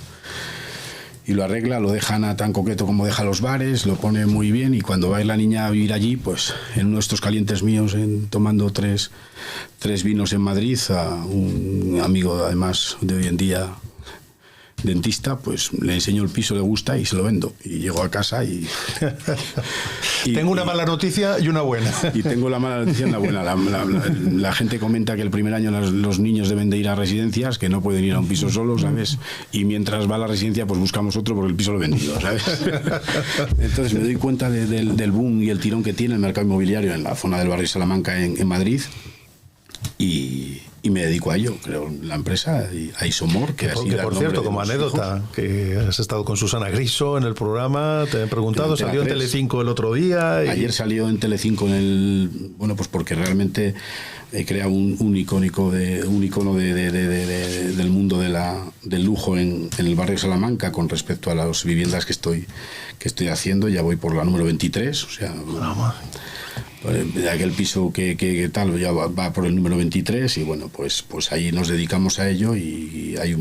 Y lo arregla, lo deja Ana tan coqueto como deja los bares, lo pone muy bien y cuando va la niña a vivir allí, pues en uno de estos calientes míos, tomando tres vinos en Madrid, a un amigo además de hoy en día, dentista, pues le enseño el piso, le gusta y se lo vendo. Y llego a casa y tengo una mala noticia y una buena. Y tengo la mala noticia y una buena. La gente comenta que el primer año los niños deben de ir a residencias, que no pueden ir a un piso solo, ¿sabes? Y mientras va a la residencia, pues buscamos otro porque el piso lo he vendido, ¿sabes? Entonces me doy cuenta del boom y el tirón que tiene el mercado inmobiliario en la zona del barrio Salamanca en Madrid y me dedico a ello, creo, la empresa, a Isomor, que porque por cierto, como anécdota, que has estado con Susana Griso en el programa, te he preguntado, salió en Telecinco el otro día. Ayer salió en Telecinco bueno, pues porque realmente he creado un icono del mundo del lujo en el barrio Salamanca con respecto a las viviendas que estoy haciendo. Ya voy por la número 23, o sea, de aquel piso que ya va por el número 23 y bueno, pues ahí nos dedicamos a ello y hay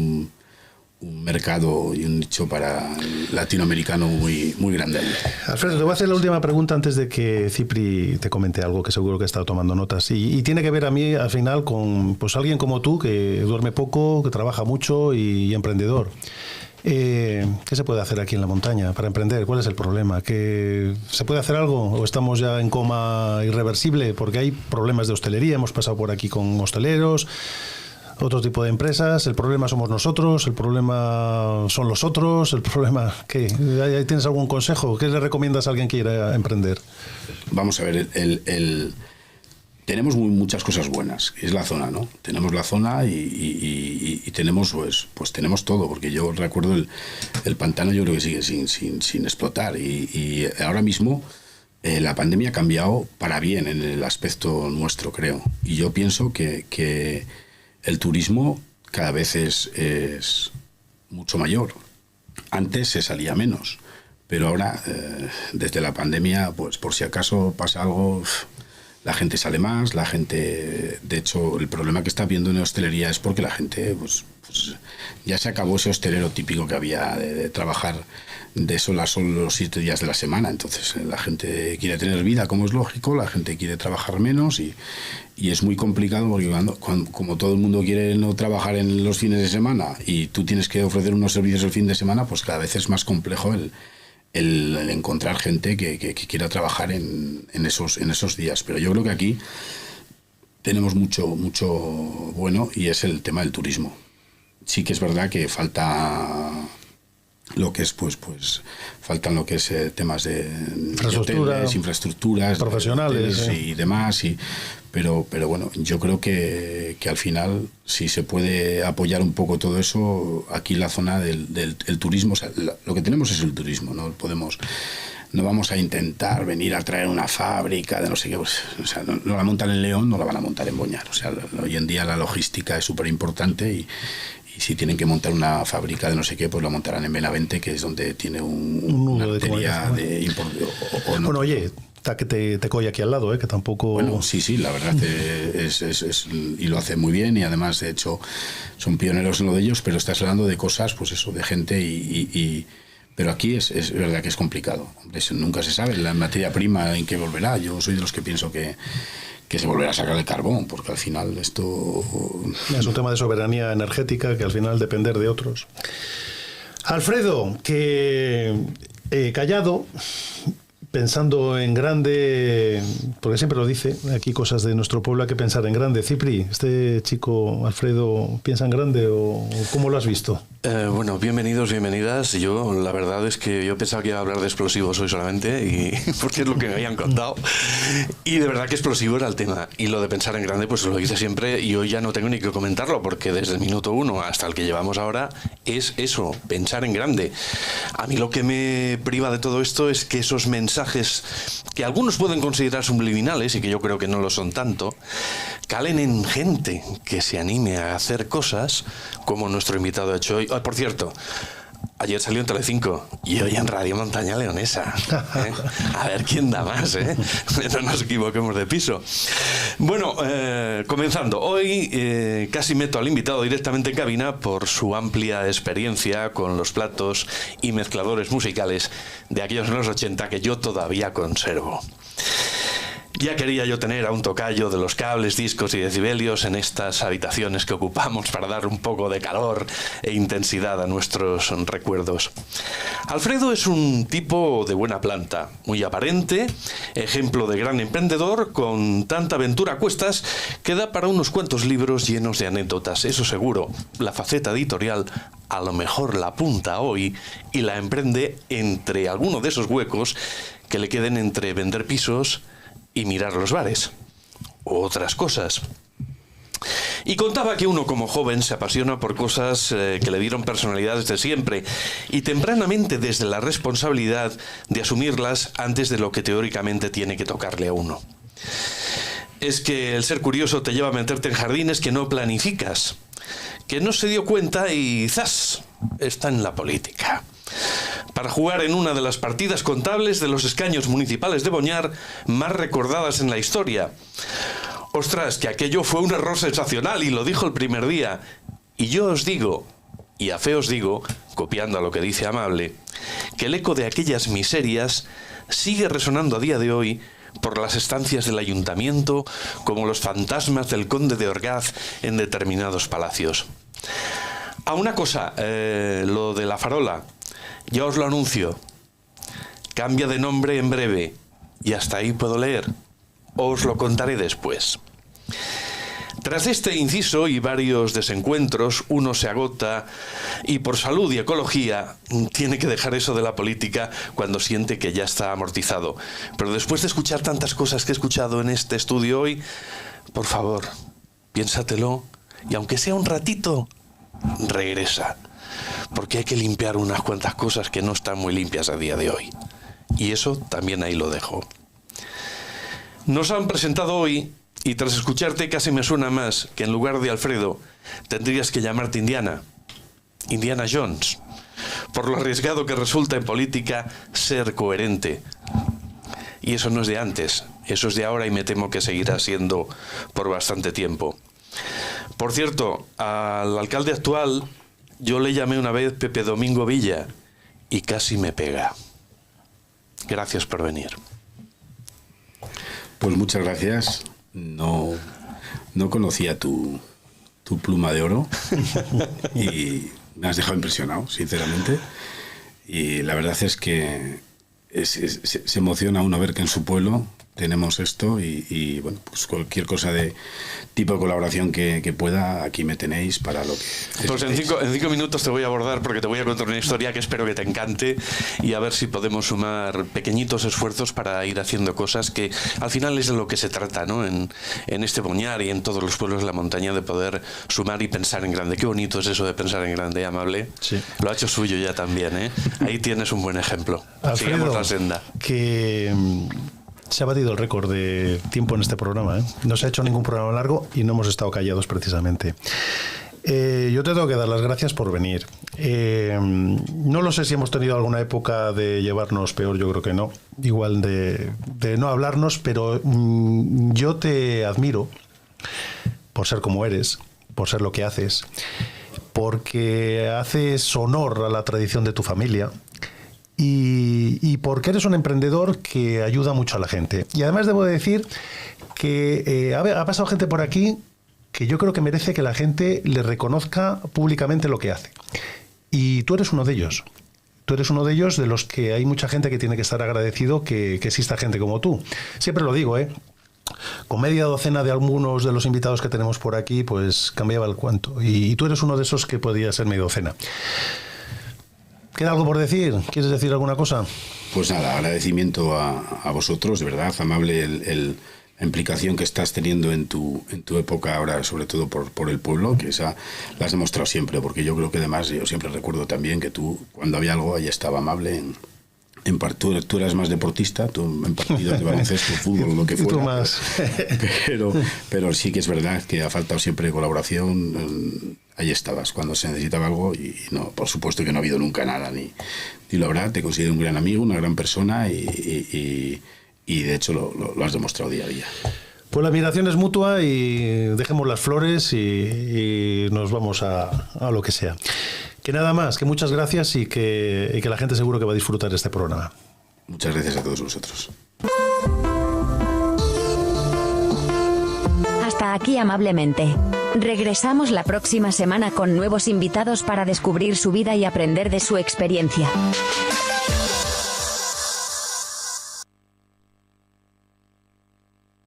mercado y un nicho para el latinoamericano muy, muy grande. Alfredo, te voy a hacer la última pregunta antes de que Cipri te comente algo que seguro que ha estado tomando notas. Y tiene que ver a mí, al final, con pues alguien como tú, que duerme poco, que trabaja mucho y emprendedor. ¿Qué se puede hacer aquí en la montaña para emprender? ¿Cuál es el problema? ¿Que se puede hacer algo o estamos ya en coma irreversible? Porque hay problemas de hostelería, hemos pasado por aquí con hosteleros, otro tipo de empresas. El problema somos nosotros, el problema son los otros, el problema... ¿Qué? ¿Ahí tienes algún consejo? ¿Qué le recomiendas a alguien que quiera emprender? Vamos a ver, tenemos muchas cosas buenas, es la zona, ¿no? Tenemos la zona y tenemos pues tenemos todo, porque yo recuerdo el pantano, yo creo que sigue sin explotar y ahora mismo la pandemia ha cambiado para bien en el aspecto nuestro, creo, y yo pienso que el turismo cada vez es mucho mayor. Antes se salía menos, pero ahora desde la pandemia, pues por si acaso pasa algo, la gente sale más, la gente... De hecho, el problema que está habiendo en hostelería es porque la gente, pues ya se acabó ese hostelero típico que había de trabajar de sol a sol los 7 días de la semana. Entonces la gente quiere tener vida, como es lógico, la gente quiere trabajar menos y es muy complicado porque como todo el mundo quiere no trabajar en los fines de semana y tú tienes que ofrecer unos servicios el fin de semana, pues cada vez es más complejo el encontrar gente que quiera trabajar en esos días. Pero yo creo que aquí tenemos mucho bueno y es el tema del turismo. Sí que es verdad que falta lo que es pues faltan lo que es temas de hoteles, infraestructuras profesionales y demás pero bueno, yo creo que al final si se puede apoyar un poco todo eso aquí en la zona del turismo, o sea, lo que tenemos es el turismo, no vamos a intentar venir a traer una fábrica de no sé qué, pues, o sea, no la montan en León, no la van a montar en Boñar, o sea, hoy en día la logística es súper importante y si tienen que montar una fábrica de no sé qué, pues la montarán en Benavente, que es donde tiene una arteria de importe. Bueno, oye, que te coge aquí al lado, que tampoco... Bueno, sí, la verdad es y lo hace muy bien y además, de hecho, son pioneros en lo de ellos, pero estás hablando de cosas, pues eso, de gente pero aquí es verdad que es complicado. Nunca se sabe la materia prima en qué volverá. Yo soy de los que pienso que se volverá a sacar el carbón, porque al final esto... Es un tema de soberanía energética que al final depender de otros. Alfredo, que callado, pensando en grande, porque siempre lo dice, aquí cosas de nuestro pueblo hay que pensar en grande. Cipri, ¿este chico Alfredo piensa en grande o cómo lo has visto? Bueno, bienvenidos, bienvenidas. Yo, la verdad es que yo pensaba que iba a hablar de explosivos hoy solamente, porque es lo que me habían contado. Y de verdad que explosivo era el tema. Y lo de pensar en grande, pues lo hice siempre y hoy ya no tengo ni que comentarlo, porque desde el minuto 1 hasta el que llevamos ahora es eso, pensar en grande. A mí lo que me priva de todo esto es que esos mensajes, que algunos pueden considerar subliminales y que yo creo que no lo son tanto, calen en gente que se anime a hacer cosas como nuestro invitado ha hecho hoy. Por cierto, ayer salió en Telecinco y hoy en Radio Montaña Leonesa. A ver quién da más, no nos equivoquemos de piso. Bueno, comenzando. Hoy casi meto al invitado directamente en cabina por su amplia experiencia con los platos y mezcladores musicales de aquellos en los 80 que yo todavía conservo. Ya quería yo tener a un tocayo de los cables, discos y decibelios en estas habitaciones que ocupamos para dar un poco de calor e intensidad a nuestros recuerdos. Alfredo es un tipo de buena planta, muy aparente, ejemplo de gran emprendedor, con tanta aventura a cuestas que da para unos cuantos libros llenos de anécdotas, eso seguro. La faceta editorial a lo mejor la apunta hoy y la emprende entre alguno de esos huecos que le queden entre vender pisos y mirar los bares, o otras cosas. Y contaba que uno como joven se apasiona por cosas que le dieron personalidad desde siempre y tempranamente desde la responsabilidad de asumirlas antes de lo que teóricamente tiene que tocarle a uno. Es que el ser curioso te lleva a meterte en jardines que no planificas, que no se dio cuenta y ¡zas!, está en la política. Para jugar en una de las partidas contables de los escaños municipales de Boñar más recordadas en la historia. Ostras, que aquello fue un error sensacional y lo dijo el primer día. Y yo os digo Y a fe os digo, copiando a lo que dice Amable, que el eco de aquellas miserias sigue resonando a día de hoy por las estancias del ayuntamiento como los fantasmas del conde de Orgaz en determinados palacios. A una cosa, lo de la farola, ya os lo anuncio, cambia de nombre en breve y hasta ahí puedo leer. Os lo contaré después. Tras este inciso y varios desencuentros, uno se agota y por salud y ecología tiene que dejar eso de la política cuando siente que ya está amortizado. Pero después de escuchar tantas cosas que he escuchado en este estudio hoy, por favor, piénsatelo y aunque sea un ratito, regresa. Porque hay que limpiar unas cuantas cosas que no están muy limpias a día de hoy. Y eso también ahí lo dejo. Nos han presentado hoy y tras escucharte casi me suena más que en lugar de Alfredo tendrías que llamarte Indiana Jones, por lo arriesgado que resulta en política ser coherente. Y eso no es de antes, eso es de ahora y me temo que seguirá siendo por bastante tiempo. Por cierto, al alcalde actual yo le llamé una vez Pepe Domingo Villa y casi me pega. Gracias por venir. Pues muchas gracias. No conocía tu pluma de oro y me has dejado impresionado, sinceramente. Y la verdad es que se emociona uno ver que en su pueblo tenemos esto y bueno, pues cualquier cosa de tipo de colaboración que pueda, aquí me tenéis para lo que... Pues en 5 minutos te voy a abordar porque te voy a contar una historia que espero que te encante y a ver si podemos sumar pequeñitos esfuerzos para ir haciendo cosas que al final es de lo que se trata, ¿no? En este Boñar y en todos los pueblos de la montaña, de poder sumar y pensar en grande. Qué bonito es eso de pensar en grande, Amable. Sí. Lo ha hecho suyo ya también, ¿eh? Ahí tienes un buen ejemplo. Alfredo, sigamos la senda. Que se ha batido el récord de tiempo en este programa, ¿eh? No se ha hecho ningún programa largo y no hemos estado callados precisamente. Yo te tengo que dar las gracias por venir. No lo sé si hemos tenido alguna época de llevarnos peor, yo creo que no. Igual de no hablarnos, pero yo te admiro por ser como eres, por ser lo que haces, porque haces honor a la tradición de tu familia. Y porque eres un emprendedor que ayuda mucho a la gente. Y además debo decir que ha pasado gente por aquí que yo creo que merece que la gente le reconozca públicamente lo que hace. Y tú eres uno de ellos. Tú eres uno de ellos de los que hay mucha gente que tiene que estar agradecido que exista gente como tú. Siempre lo digo, con media docena de algunos de los invitados que tenemos por aquí, pues cambiaba el cuento. Y tú eres uno de esos que podía ser media docena. ¿Queda algo por decir? ¿Quieres decir alguna cosa? Pues nada, agradecimiento a vosotros, de verdad, Amable, la implicación que estás teniendo en tu época ahora, sobre todo por el pueblo, que esa la has demostrado siempre, porque yo creo que además, yo siempre recuerdo también que tú, cuando había algo, ahí estaba Amable tú eras más deportista, tú en partidos de baloncesto, fútbol, lo que fuera. Tú más. Pero sí que es verdad que ha faltado siempre colaboración. Ahí estabas cuando se necesitaba algo y no, por supuesto que no ha habido nunca nada, ni lo habrá. Te considero un gran amigo, una gran persona y de hecho lo has demostrado día a día. Pues la admiración es mutua y dejemos las flores y nos vamos a lo que sea. Que nada más, que muchas gracias y que la gente seguro que va a disfrutar de este programa. Muchas gracias a todos vosotros. Hasta aquí Amablemente. Regresamos la próxima semana con nuevos invitados para descubrir su vida y aprender de su experiencia.